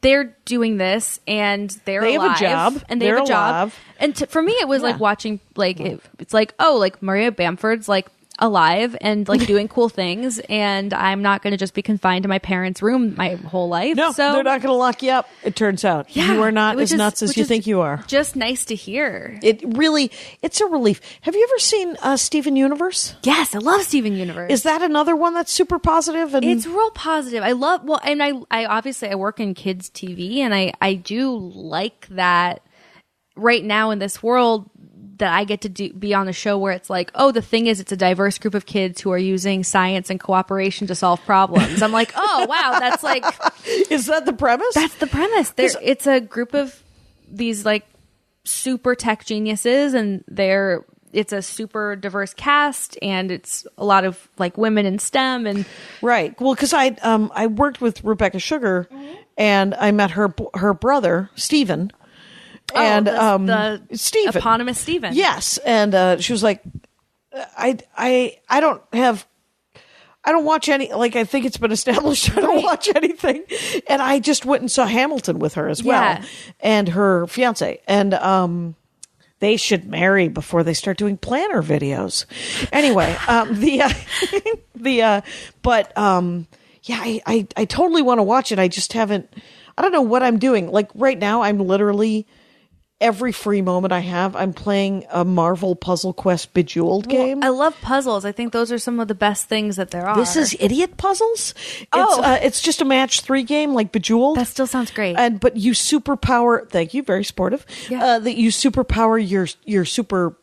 they're doing this and they have alive, a job. and they have a job. And for me, it was like watching, like, it's like, oh, like Maria Bamford's like alive and like doing cool things, and I'm not going to just be confined to my parents' room my whole life. No, so they're not going to lock you up. It turns out you are not as nuts as you think you are. Just nice to hear. It's a relief. Have you ever seen Steven Universe? Yes, I love Steven Universe. Is that another one that's super positive? And it's real positive. I love, well, and I obviously I work in kids TV, and I do like that right now in this world that I get to be on a show where it's like, oh, the thing is, it's a diverse group of kids who are using science and cooperation to solve problems. I'm like, oh, wow, that's like... Is that the premise? That's the premise. It's a group of these like super tech geniuses, and it's a super diverse cast, and it's a lot of like women in STEM. And right. Well, because I worked with Rebecca Sugar, and I met her brother, Stephen. And the Stephen, eponymous Stephen. Yes, and she was like, I don't watch any, like, I think it's been established I don't watch anything, and I just went and saw Hamilton with her as well, and her fiance, and they should marry before they start doing planner videos. Anyway, I totally want to watch it. I just haven't. I don't know what I'm doing. Like right now, I'm literally. Every free moment I have, I'm playing a Marvel Puzzle Quest Bejeweled game. I love puzzles. I think those are some of the best things that there are. This is idiot puzzles. It's just a match 3 game like Bejeweled. That still sounds great. But you superpower. Thank you, very sportive. Yeah. That you superpower your super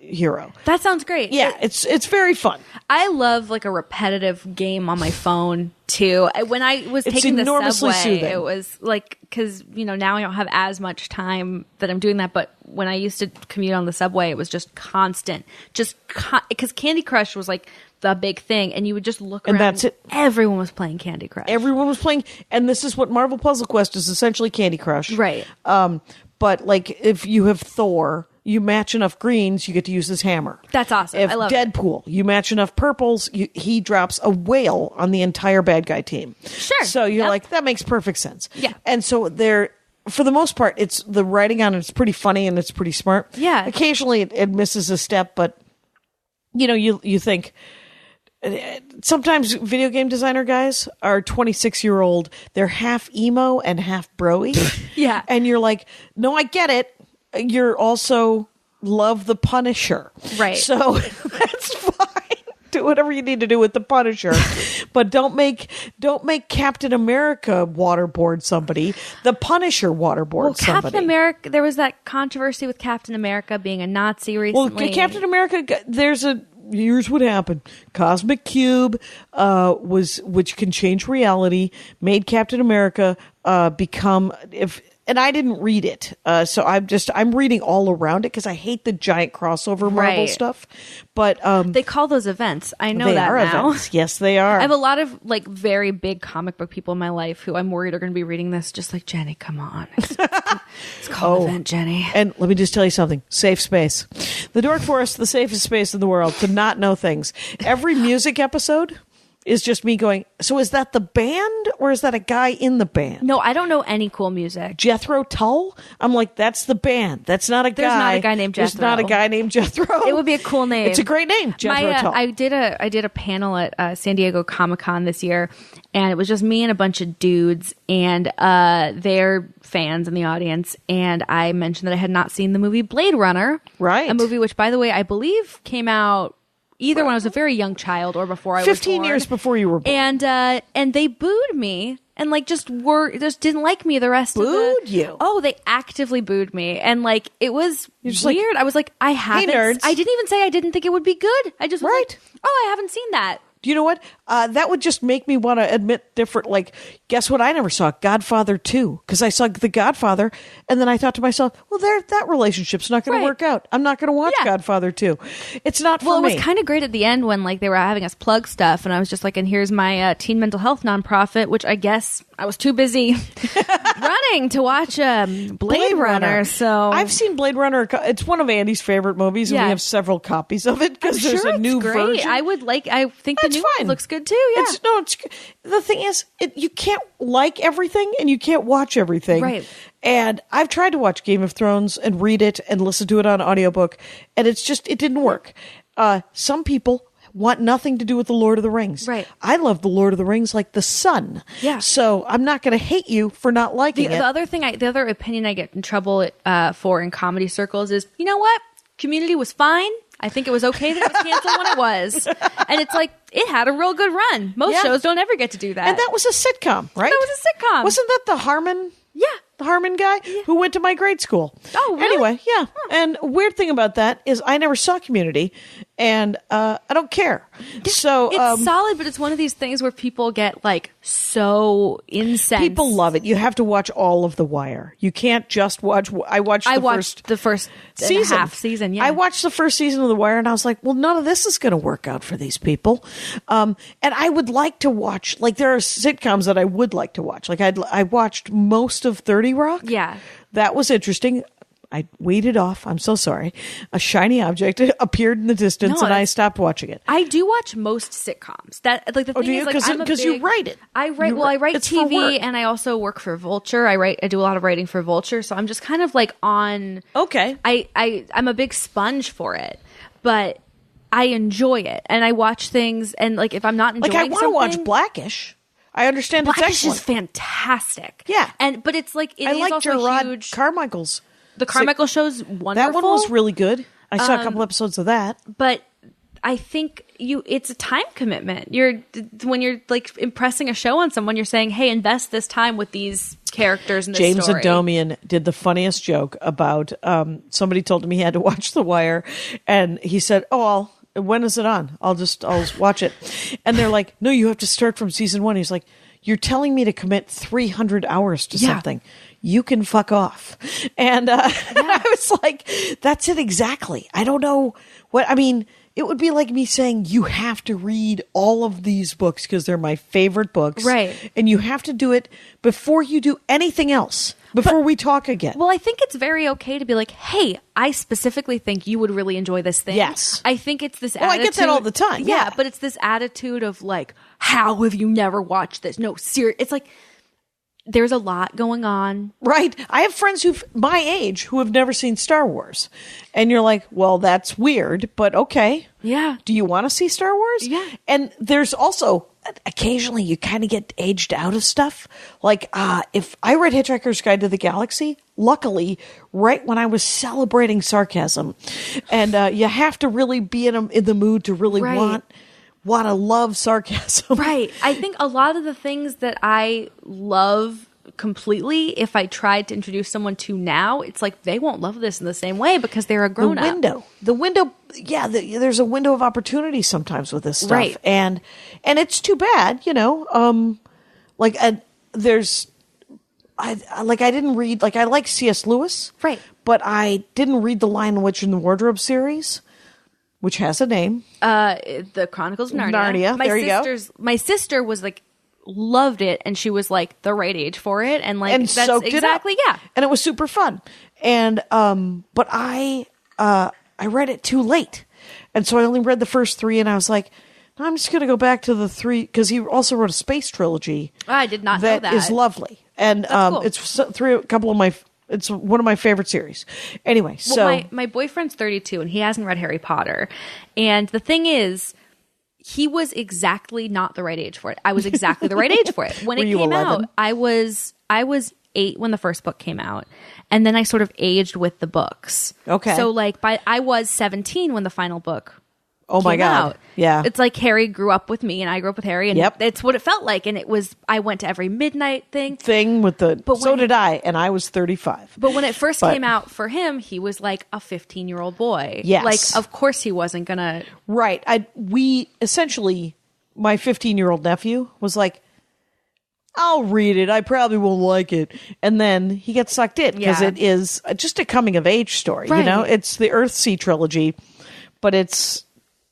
hero. That sounds great. Yeah, it's very fun. I love like a repetitive game on my phone too. When I was taking the subway, soothing. it was like, because now I don't have as much time that I'm doing that. But when I used to commute on the subway, it was just constant, because Candy Crush was like the big thing, and you would just look around. And that's it. Everyone was playing Candy Crush. Everyone was playing, and this is what Marvel Puzzle Quest is essentially Candy Crush, right? But like if you have Thor. You match enough greens, you get to use his hammer. That's awesome. If I love Deadpool, you match enough purples, he drops a whale on the entire bad guy team. Sure. So you're like, that makes perfect sense. Yeah. And so for the most part, it's the writing on it's pretty funny and it's pretty smart. Yeah. Occasionally it misses a step, but you think sometimes video game designer guys are 26-year-old. They're half emo and half bro-y. Yeah. And you're like, no, I get it. You're also love the Punisher. Right. So that's fine. Do whatever you need to do with the Punisher. But don't make Captain America waterboard somebody. The Punisher waterboard somebody. Captain America, there was that controversy with Captain America being a Nazi recently. Well, Captain America, here's what happened. Cosmic Cube, which can change reality, made Captain America become and I didn't read it, so I'm reading all around it because I hate the giant crossover Marvel stuff. But they call those events. I know they that are now. Events. Yes, they are. I have a lot of like very big comic book people in my life who I'm worried are going to be reading this. Just like, Jenny, come on, it's called event, Jenny. And let me just tell you something: safe space. The Dork Forest, the safest space in the world to not know things. Every music episode is just me going, so is that the band or is that a guy in the band? No, I don't know any cool music. Jethro Tull? I'm like, that's the band. That's not a guy. There's not a guy named Jethro. There's not a guy named Jethro. It would be a cool name. It's a great name, Jethro Tull. I did a panel at San Diego Comic-Con this year, and it was just me and a bunch of dudes, and they're fans in the audience, and I mentioned that I had not seen the movie Blade Runner. Right. A movie which, by the way, I believe came out either when I was a very young child or before I was born. 15 years before you were born. And they booed me and like just didn't like me the rest of the... Booed you? Oh, they actively booed me. And like, it was weird. Like, I was like, I haven't... nerds. I didn't even say I didn't think it would be good. I just was like, oh, I haven't seen that. Do you know what? That would just make me want to admit different. Like, guess what? I never saw Godfather 2 because I saw The Godfather, and then I thought to myself, well, that relationship's not going to work out. I'm not going to watch Godfather 2. It's not for me. Well, it was kind of great at the end when like they were having us plug stuff, and I was just like, and here's my teen mental health nonprofit, which I guess I was too busy running to watch Blade Runner. So I've seen Blade Runner. It's one of Andy's favorite movies, and we have several copies of it because there's a new version. I think the new one looks good too. Yeah. The thing is, you can't like everything and you can't watch everything. Right. And I've tried to watch Game of Thrones and read it and listen to it on audiobook, and it didn't work. Some people want nothing to do with the Lord of the Rings. Right. I love the Lord of the Rings like the sun. Yeah. So I'm not going to hate you for not liking it. The other opinion I get in trouble for in comedy circles is, you know what? Community was fine. I think it was okay that it was canceled when it was. And it's like, it had a real good run. Most shows don't ever get to do that. And that was a sitcom, right? That was a sitcom. Wasn't that the Harmon? Yeah. The Harmon guy who went to my grade school. Oh, really? Anyway, yeah. And weird thing about that is I never saw Community, and I don't care. So it's solid, but it's one of these things where people get like so incensed. People love it. You have to watch all of The Wire. You can't just watch. I watched the first season. Half season. Yeah, I watched the first season of The Wire, and I was like, well, none of this is going to work out for these people. And I would like to watch. Like, there are sitcoms that I would like to watch. Like I watched most of 30 Rock. Yeah, that was interesting. I weeded off. I'm so sorry. A shiny object appeared in the distance, and I stopped watching it. I do watch most sitcoms. That like the thing is, like, because you write it. I write. I write TV, and I also work for Vulture. I do a lot of writing for Vulture, so I'm just kind of like on. Okay. I'm a big sponge for it, but I enjoy it, and I watch things, and like if I'm not enjoying, like I want to watch Blackish. I understand it's Blackish excellent. is fantastic. Yeah, but it's like I like also Gerard huge. Carmichael's. The Carmichael show's wonderful. That one was really good. I saw a couple episodes of that. But I think it's a time commitment. When you're like impressing a show on someone, you're saying, "Hey, invest this time with these characters in this James story." Adomian did the funniest joke about somebody told him he had to watch The Wire, and he said, "Oh, when is it on? I'll watch it." And they're like, "No, you have to start from season 1." He's like, "You're telling me to commit 300 hours to something. You can fuck off." And I was like, that's it exactly. I don't know what, I mean, it would be like me saying you have to read all of these books because they're my favorite books. Right. And you have to do it before you do anything else, before we talk again. Well, I think it's very okay to be like, hey, I specifically think you would really enjoy this thing. Yes. I think it's this attitude. I get that all the time. Yeah. But it's this attitude of like, how have you never watched this? No, seriously. It's like, there's a lot going on. Right. I have friends my age who have never seen Star Wars. And you're like, well, that's weird, but okay. Yeah. Do you want to see Star Wars? Yeah. And there's also, occasionally you kind of get aged out of stuff. Like, if I read Hitchhiker's Guide to the Galaxy, luckily, right when I was celebrating sarcasm. And you have to really be in the mood to really want to love sarcasm. Right. I think a lot of the things that I love completely, if I tried to introduce someone to now, it's like they won't love this in the same way because they're a grown up. The window, there's a window of opportunity sometimes with this stuff. Right. And it's too bad, I didn't read, like, I like C.S. Lewis. Right. But I didn't read the Lion, the Witch, and the Wardrobe series, which has a name. The Chronicles of Narnia. There you go. My sister was like, loved it, and she was like the right age for it, and like and that's soaked exactly it up. And it was super fun. And but I read it too late, and so I only read the first 3, and I was like, no, I'm just going to go back to the 3 because he also wrote a space trilogy. I did not know that. That is lovely, and cool. It's it's one of my favorite series. Anyway, my boyfriend's 32 and he hasn't read Harry Potter. And the thing is, he was exactly not the right age for it. I was exactly the right age for it. When it came 11? out, I was 8 when the first book came out. And then I sort of aged with the books. Okay. So like I was 17 when the final book Oh my God. Out. Yeah. It's like Harry grew up with me and I grew up with Harry, and yep. It's what it felt like. And it was, I went to every midnight thing with the, so did I, and I was 35. But when it first came out for him, he was like a 15-year-old boy. Yes. Like, of course he wasn't gonna. Right. We essentially my 15-year-old nephew was like, I'll read it. I probably won't like it. And then he gets sucked in because it is just a coming of age story. Right. You know, it's the Earthsea trilogy, but it's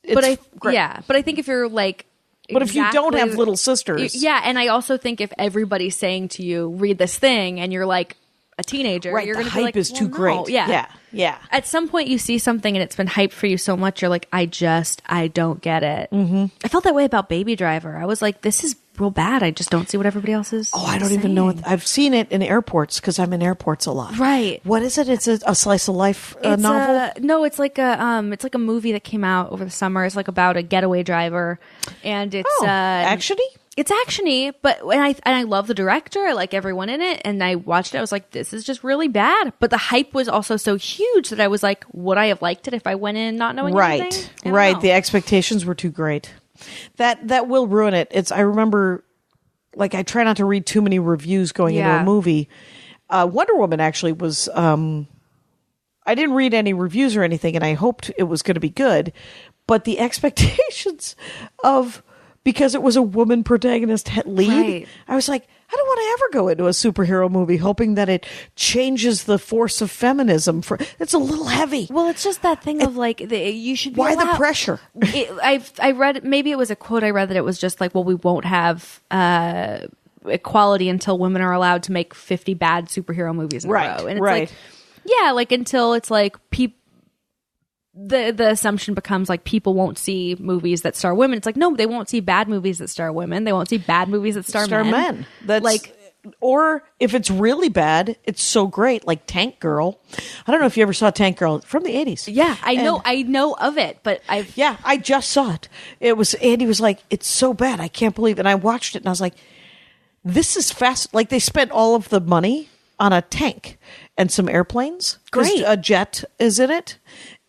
great. But I think if you're like, but if you don't have little sisters. Yeah. And I also think if everybody's saying to you, read this thing, and you're like a teenager, right, you're going to be like, is too great. Yeah. Yeah. At some point you see something and it's been hyped for you so much, you're like, I don't get it. Mm-hmm. I felt that way about Baby Driver. I was like, this is real bad. I just don't see what everybody else is I don't even know. I've seen it in airports because I'm in airports a lot. Right. What is it? It's a slice of life novel? No, it's like a movie that came out over the summer. It's like about a getaway driver, and it's actiony? It's actiony, but I love the director. I like everyone in it, and I watched it. I was like, this is just really bad. But the hype was also so huge that I was like, would I have liked it if I went in not knowing anything? Right. The expectations were too great. That will ruin it. I remember, like, I try not to read too many reviews going into a movie. Wonder Woman actually was. I didn't read any reviews or anything, and I hoped it was going to be good. But the expectations of, because it was a woman protagonist lead, right. I was like, I don't want to ever go into a superhero movie hoping that it changes the force of feminism. It's a little heavy. Well, it's just that thing of like, you should be why allowed. The pressure? I read, maybe it was a quote I read that it was just like, well, we won't have equality until women are allowed to make 50 bad superhero movies in a row. And it's like, yeah, like until it's like the assumption becomes like people won't see movies that star women. It's like, no, they won't see bad movies that star women. They won't see bad movies that star men. That's like, or if it's really bad, it's so great, like Tank Girl. I don't know if you ever saw Tank Girl from the 80s. Yeah, I know of it, but I just saw it. It was, Andy was like, it's so bad, I can't believe it. And I watched it and I was like, this is fast. Like, they spent all of the money on a tank and some airplanes. Great. A jet is in it.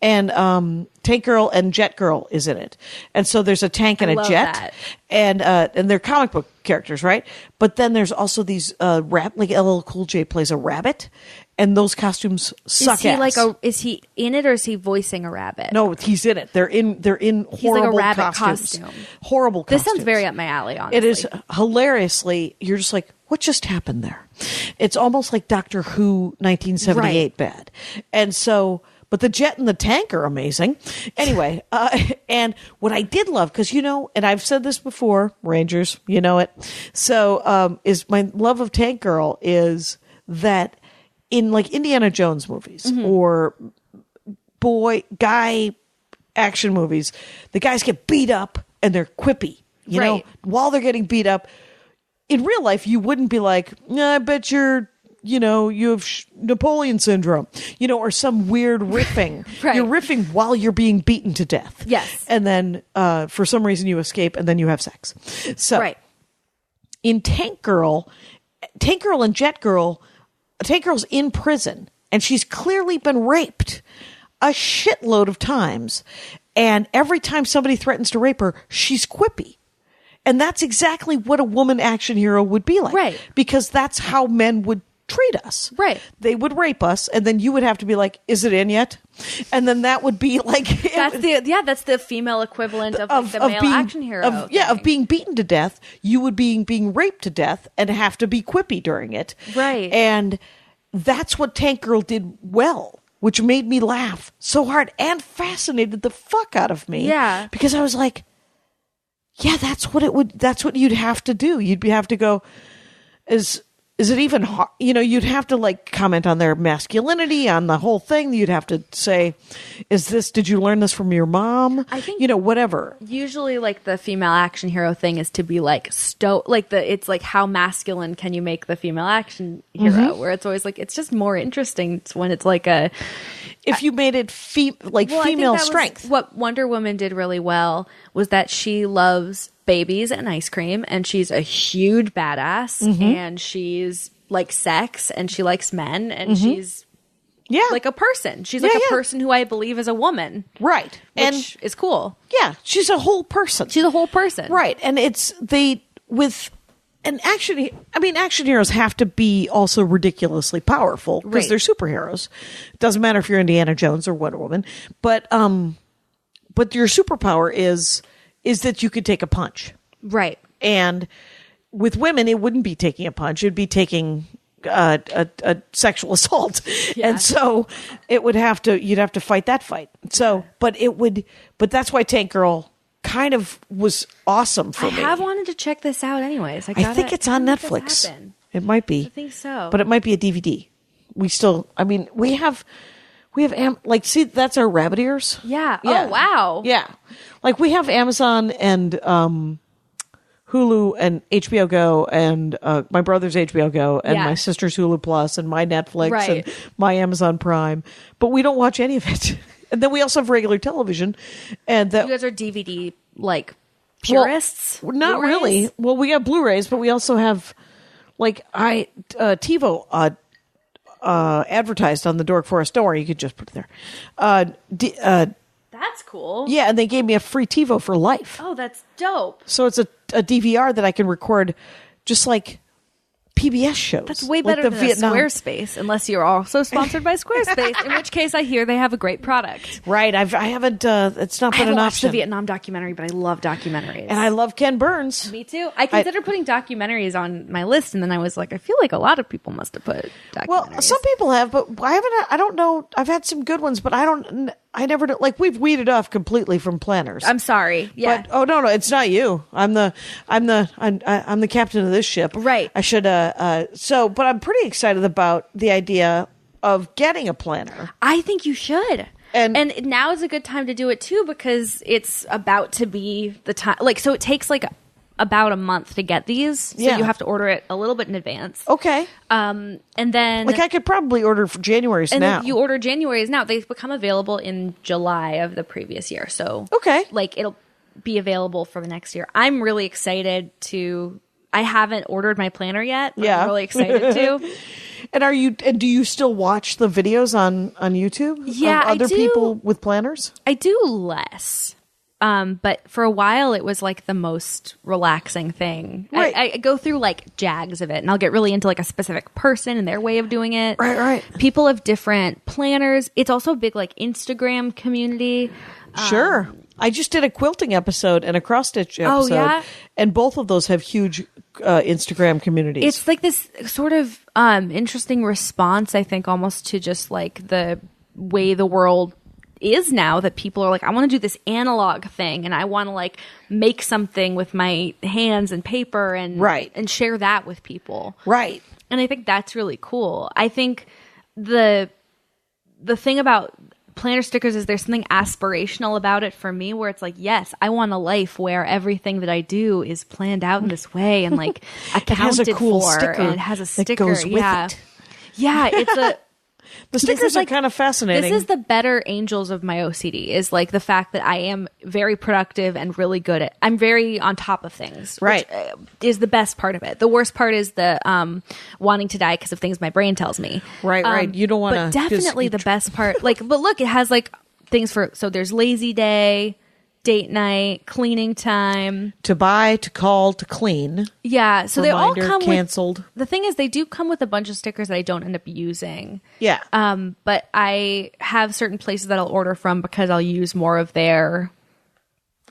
And Tank Girl and Jet Girl is in it, and so there's a tank and a jet, and they're comic book characters, right? But then there's also these like LL Cool J plays a rabbit, and those costumes suck ass. Is he in it or is he voicing a rabbit? No, he's in it. They're in horrible he's like a rabbit costumes. Costume. Horrible costumes. This sounds very up my alley, honestly. It is hilariously. You're just like, what just happened there? It's almost like Doctor Who 1978 bad, and so. But the jet and the tank are amazing. Anyway, and what I did love, because, and I've said this before, Rangers, you know it. So is my love of Tank Girl is that in like Indiana Jones movies or guy action movies, the guys get beat up and they're quippy, you know, while they're getting beat up. In real life, you wouldn't be like, I bet you have Napoleon syndrome, or some weird riffing. Right. You're riffing while you're being beaten to death. Yes. And then for some reason you escape and then you have sex. So in Tank Girl and Jet Girl, Tank Girl's in prison and she's clearly been raped a shitload of times. And every time somebody threatens to rape her, she's quippy. And that's exactly what a woman action hero would be like. Right. Because that's how men would treat us. Right. They would rape us, and then you would have to be like, is it in yet? And then that would be like... That's the female equivalent of the male action hero. Of being beaten to death. You would be being raped to death and have to be quippy during it. Right. And that's what Tank Girl did well, which made me laugh so hard and fascinated the fuck out of me. Yeah. Because I was like, yeah, that's what you'd have to do. You'd have to go, is it even hard? You'd have to like comment on their masculinity, on the whole thing. You'd have to say, did you learn this from your mom? I think, whatever. Usually like the female action hero thing is to be like, it's like how masculine can you make the female action hero? Where it's always like, it's just more interesting when it's like if you made it female strength. What Wonder Woman did really well was that she loves babies and ice cream, and she's a huge badass, and she's like sex, and she likes men, and she's like a person. She's like a person who I believe is a woman, right? Which is cool. Yeah, she's a whole person. Right? And action heroes have to be also ridiculously powerful because they're superheroes. It doesn't matter if you're Indiana Jones or Wonder Woman, but your superpower is that you could take a punch. Right. And with women, it wouldn't be taking a punch. It'd be taking a sexual assault. Yeah. And so you'd have to fight that fight. So, but that's why Tank Girl kind of was awesome for me. I have wanted to check this out anyways. I think it's on Netflix. It might be. I think so. But it might be a DVD. We have see, that's our rabbit ears. Yeah. Oh, wow. Yeah. Like we have Amazon and Hulu and HBO Go and my brother's HBO Go and my sister's Hulu Plus and my Netflix and my Amazon Prime. But we don't watch any of it. And then we also have regular television. And that, you guys are DVD purists? Well, not Blu-rays? really. Well, we have Blu-rays, but we also have TiVo advertised on the Dork Forest. Don't worry, you could just put it there. That's cool. Yeah, and they gave me a free TiVo for life. Oh, that's dope. So it's a DVR that I can record just like PBS shows. That's way better than Squarespace, unless you're also sponsored by Squarespace, in which case I hear they have a great product. Right. I haven't, it's not been an option. I watched the Vietnam documentary, but I love documentaries. And I love Ken Burns. Me too. I considered putting documentaries on my list, and then I was like, I feel like a lot of people must have put documentaries. Well, some people have, but I don't know. I've had some good ones, but I never do, like we've weeded off completely from planners. I'm sorry. Yeah. But, no, it's not you. I'm the captain of this ship. Right. I should, but I'm pretty excited about the idea of getting a planner. I think you should. And now is a good time to do it too, because it's about to be the time. Like, so it takes like about a month to get these. So you have to order it a little bit in advance. Okay. And then I could probably order for January's and now. Then you order January's now. They become available in July of the previous year. So okay. It'll be available for the next year. I'm really excited to. I haven't ordered my planner yet. But I'm really excited to. And do you still watch the videos on YouTube? Yeah, of other I do. People with planners? I do less. But for a while, it was like the most relaxing thing. Right. I go through like jags of it, and I'll get really into like a specific person and their way of doing it. Right. People have different planners. It's also a big like Instagram community. Sure. I just did a quilting episode and a cross stitch episode. Oh, yeah? And both of those have huge Instagram communities. It's like this sort of interesting response, I think, almost to just like the way the world is now, that people are like, I want to do this analog thing, and I want to like make something with my hands and paper and and share that with people. Right. And I think that's really cool. I think the thing about planner stickers is there's something aspirational about it for me, where it's like, yes, I want a life where everything that I do is planned out in this way and like accounted has a cool for, sticker and it has a sticker that goes with it. Yeah, it's a the stickers are kind of fascinating. This is the better angels of my OCD, is like the fact that I am very productive and really good at, I'm very on top of things, right? Which is the best part of it. The worst part is the wanting to die because of things my brain tells me. Right. You don't want to. But definitely the best part, like, but look, it has like things for, so there's lazy day, date night, cleaning time, to buy, to call, to clean. Yeah, so Reminder, they all come canceled. The thing is, they do come with a bunch of stickers that I don't end up using. Yeah. But I have certain places that I'll order from because I'll use more of their.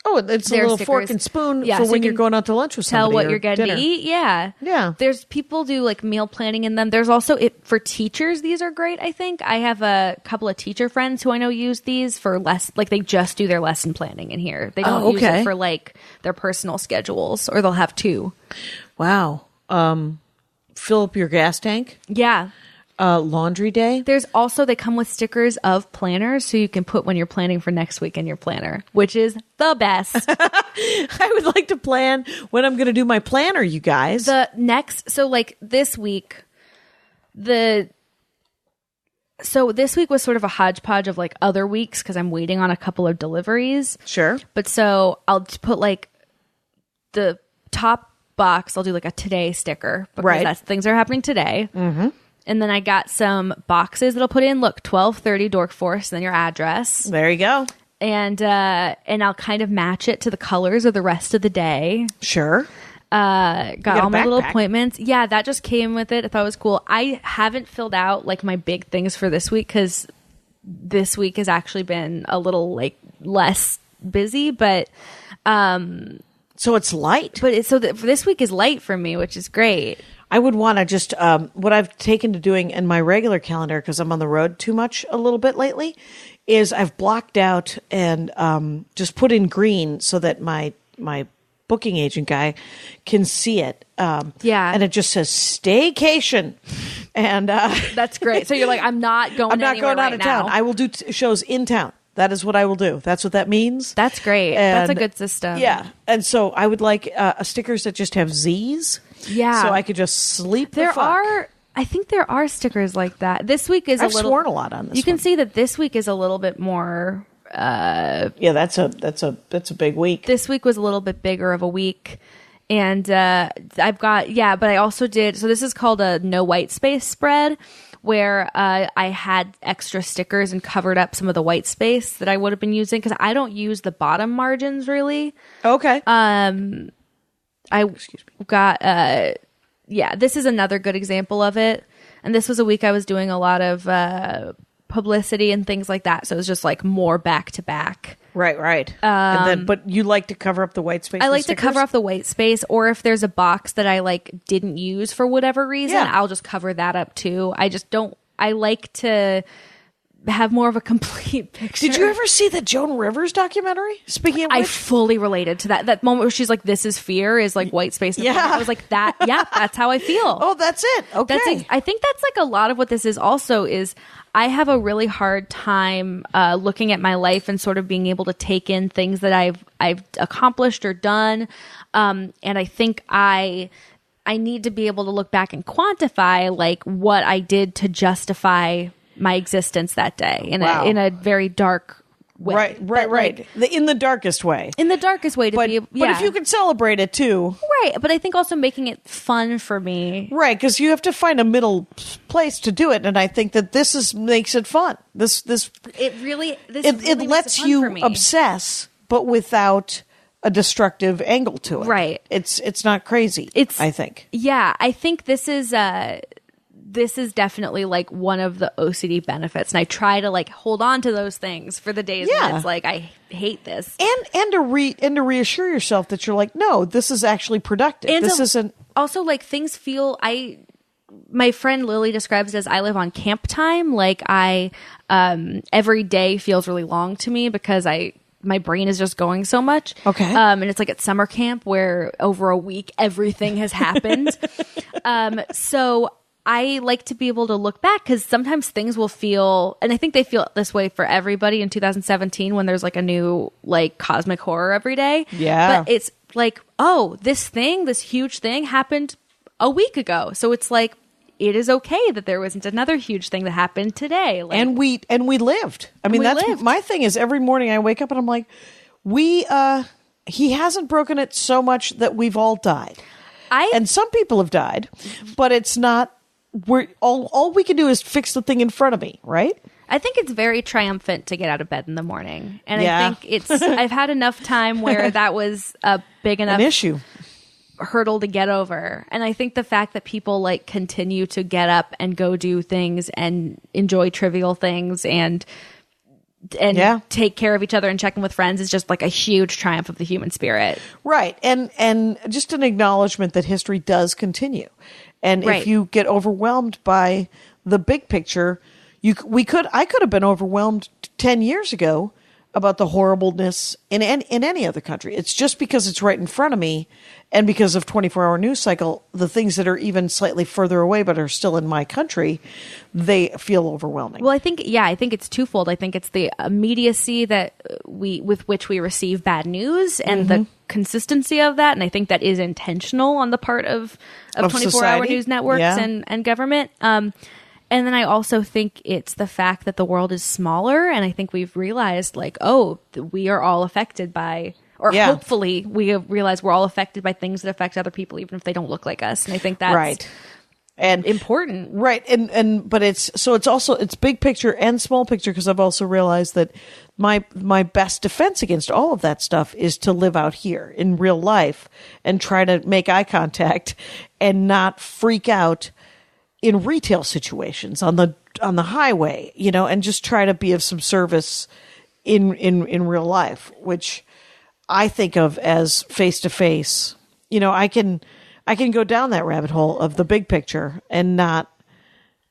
Oh, it's a little stickers. Fork and spoon for so when you're going out to lunch with somebody. Tell what or you're getting dinner. to eat. Yeah. There's people do like meal planning in them. There's also for teachers. These are great. I think I have a couple of teacher friends who I know use these for like they just do their lesson planning in here. They don't use it for like their personal schedules, or they'll have two. Wow. Fill up your gas tank. Yeah. Laundry day. There's also, they come with stickers of planners, so you can put when you're planning for next week in your planner, which is the best. I would like to plan when I'm going to do my planner, you guys. So like this week, this week was sort of a hodgepodge of like other weeks because I'm waiting on a couple of deliveries. Sure. But so I'll put like the top box, I'll do like a today sticker because that's things are happening today. Mm-hmm. And then I got some boxes that I'll put in. Look, 1230 Dork Forest, and then your address. There you go. And I'll kind of match it to the colors of the rest of the day. Sure. Got all my little appointments. Yeah, that just came with it. I thought it was cool. I haven't filled out like my big things for this week because this week has actually been a little like less busy, but So it's light. But this week is light for me, which is great. I would want to just, what I've taken to doing in my regular calendar, because I'm on the road too much a little bit lately, is I've blocked out and just put in green so that my booking agent guy can see it. And it just says staycation. And that's great. So you're like, I'm not going out of town. I will do shows in town. That is what I will do. That's what that means. That's great. That's a good system. Yeah. And so I would like stickers that just have Z's. Yeah. So I could just sleep the fuck. I think there are stickers like that. This week is I've sworn a lot on this. You can see that this week is a little bit more. That's a big week. This week was a little bit bigger of a week. And I've got, but I also did, so this is called a no Whitespace spread, where I had extra stickers and covered up some of the white space that I would have been using, because I don't use the bottom margins really. Okay. I got, this is another good example of it. And this was a week I was doing a lot of publicity and things like that. So it was just like more back to back. Right. And then, but you like to cover up the white space? I like to cover up the white space, or if there's a box that I like didn't use for whatever reason, I'll just cover that up too. I like to have more of a complete picture. Did you ever see the Joan Rivers documentary? Speaking of which, I fully related to that moment where she's like, "This is fear," is like white space. I was like, "That, that's how I feel." Oh, that's it. Okay, I think that's like a lot of what this is. Also, is I have a really hard time looking at my life and sort of being able to take in things that I've accomplished or done, and I think I need to be able to look back and quantify like what I did to justify my existence that day in a very dark way. Right. In the darkest way. In the darkest way but if you can celebrate it too. Right. But I think also making it fun for me. Right. Because you have to find a middle place to do it. And I think that makes it fun. It really lets you obsess, but without a destructive angle to it. Right. It's not crazy. I think. Yeah. I think this is definitely like one of the OCD benefits, and I try to like hold on to those things for the days when it's like I hate this, and to reassure yourself that you're like, no, this is actually productive. And this isn't also like things feel. My friend Lily describes it as I live on camp time. Like every day feels really long to me because my brain is just going so much. Okay. And it's like at summer camp where over a week everything has happened. So I like to be able to look back, because sometimes things will feel, and I think they feel this way for everybody in 2017 when there's like a new like cosmic horror every day. Yeah. But it's like, oh, this huge thing happened a week ago. So it's like, it is okay that there wasn't another huge thing that happened today. Like, and we lived. I mean, that's my thing is every morning I wake up and I'm like, he hasn't broken it so much that we've all died. And some people have died, but it's not, all we can do is fix the thing in front of me, right? I think it's very triumphant to get out of bed in the morning. And I think I've had enough time where that was a big enough issue hurdle to get over. And I think the fact that people like continue to get up and go do things and enjoy trivial things and take care of each other and check in with friends is just like a huge triumph of the human spirit. Right. And just an acknowledgement that history does continue. And if you get overwhelmed by the big picture, I could have been overwhelmed 10 years ago about the horribleness in any other country. It's just because it's right in front of me, and because of 24-hour news cycle, the things that are even slightly further away but are still in my country, they feel overwhelming. Well, I think it's twofold. I think it's the immediacy that with which we receive bad news and the consistency of that, and I think that is intentional on the part of 24-hour news networks and government. And then I also think it's the fact that the world is smaller, and I think we've realized like, we are all affected by, or hopefully we have realized we're all affected by things that affect other people, even if they don't look like us. And I think that's right. And important. Right. But it's big picture and small picture, because I've also realized that my best defense against all of that stuff is to live out here in real life and try to make eye contact and not freak out in retail situations on the highway, and just try to be of some service in real life, which I think of as face-to-face. You know, I can go down that rabbit hole of the big picture and not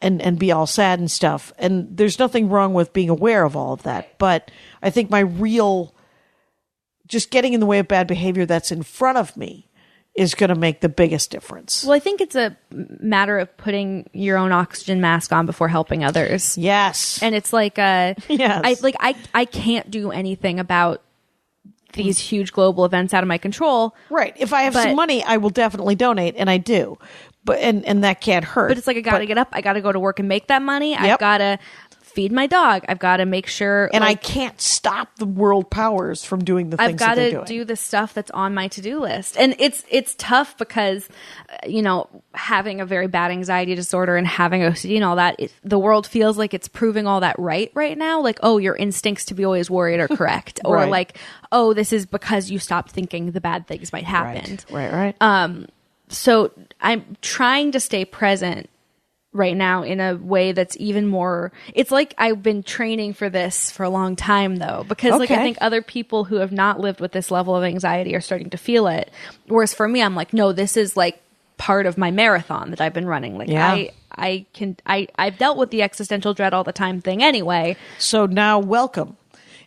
and be all sad and stuff. And there's nothing wrong with being aware of all of that. But I think my real just getting in the way of bad behavior that's in front of me is going to make the biggest difference. Well, I think it's a matter of putting your own oxygen mask on before helping others. Yes. And it's like, yes. I can't do anything about these huge global events out of my control. Right. If I have some money, I will definitely donate, and I do. But and that can't hurt. But it's like I got to get up. I got to go to work and make that money. Yep. I've got to feed my dog. I've got to make sure. And I can't stop the world powers from doing the things that they're doing. I've got to do the stuff that's on my to-do list. And it's tough because, having a very bad anxiety disorder and having OCD and all that, the world feels like it's proving all that right now. Like, oh, your instincts to be always worried are correct. Or Right. like, oh, this is because you stopped thinking the bad things might happen. Right. So I'm trying to stay present right now in a way that's even more, it's like I've been training for this for a long time though, because I think other people who have not lived with this level of anxiety are starting to feel it. Whereas for me, I'm like, no, this is like part of my marathon that I've been running. Like I've dealt with the existential dread all the time thing anyway. So now welcome.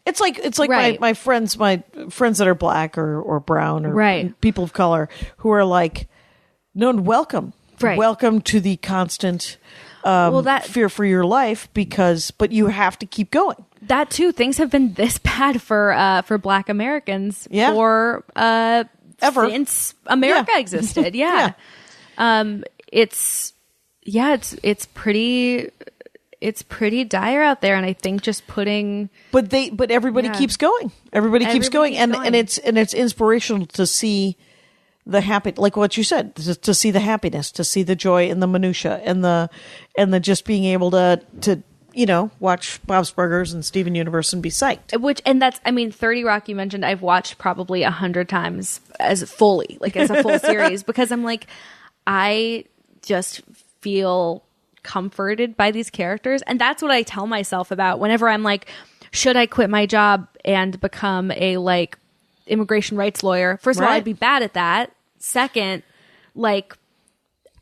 It's like Right. my friends that are black or brown or Right. people of color who are like, no, welcome. Right. Welcome to the constant fear for your life but you have to keep going. That too, things have been this bad for Black Americans for ever since America existed. Yeah. It's pretty dire out there, and I think just putting but everybody keeps going. Everybody keeps going, and it's inspirational to see the happy, like what you said, to see the happiness, to see the joy in the minutia, and the just being able to watch Bob's Burgers and Steven Universe and be psyched. And that's, 30 Rock you mentioned, I've watched probably 100 times as a full series, because I'm like, I just feel comforted by these characters. And that's what I tell myself about whenever I'm like, should I quit my job and become a immigration rights lawyer? First of all, I'd be bad at that. Second,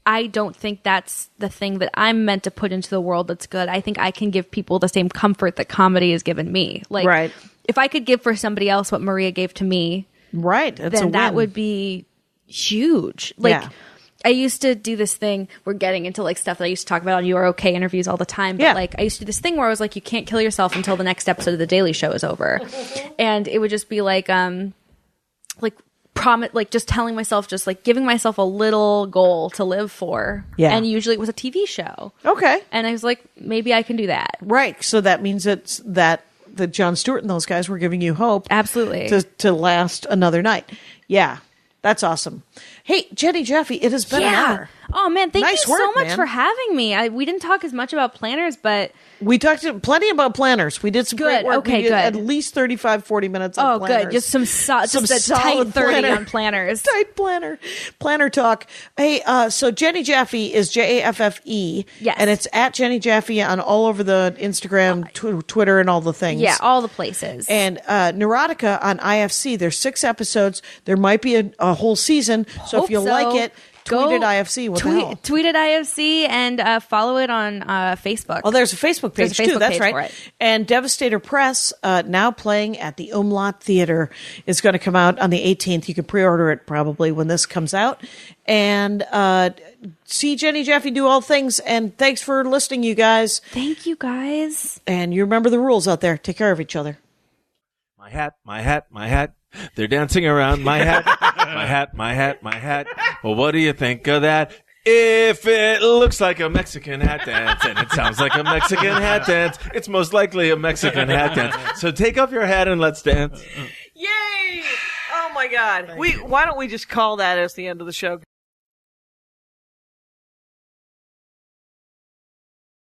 I don't think that's the thing that I'm meant to put into the world that's good. I think I can give people the same comfort that comedy has given me. If I could give for somebody else what Maria gave to me, then that would be huge. I used to do this thing, we're getting into stuff that I used to talk about on You Are Okay interviews all the time, but I used to do this thing where I was like, you can't kill yourself until the next episode of The Daily Show is over. And it would just be just telling myself, giving myself a little goal to live for. Yeah. And usually it was a TV show. Okay. And I was like, maybe I can do that. Right. So that means it's that Jon Stewart and those guys were giving you hope. Absolutely. To last another night. Yeah. That's awesome. Hey, Jenny Jaffe, it has been an honor. Oh, man. Thank you so much man. for having me. We didn't talk as much about planners, but... We talked plenty about planners. We did some great work. Okay, we did good. At least 35, 40 minutes on planners. Oh, good. Just some tight 30 on planners. Tight planner talk. Hey, so Jenny Jaffe is Jaffe. Yes. And it's at Jenny Jaffe on all over the Instagram, Twitter, and all the things. Yeah, all the places. And Nuerotica on IFC. There's 6 episodes. There might be a whole season. So if you like it, tweet at IFC. What the hell? Tweet at IFC and follow it on Facebook. Oh, there's a Facebook page too. That's right. For it. And Devastator Press, now playing at the Umlaut Theater, is going to come out on the 18th. You can pre-order it probably when this comes out. And see Jenny Jaffe do all things. And thanks for listening, you guys. Thank you, guys. And you remember the rules out there. Take care of each other. My hat, my hat, my hat. They're dancing around my hat, my hat, my hat, my hat. Well, what do you think of that? If it looks like a Mexican hat dance and it sounds like a Mexican hat dance, it's most likely a Mexican hat dance. So take off your hat and let's dance. Yay! Oh my God. Why don't we just call that as the end of the show?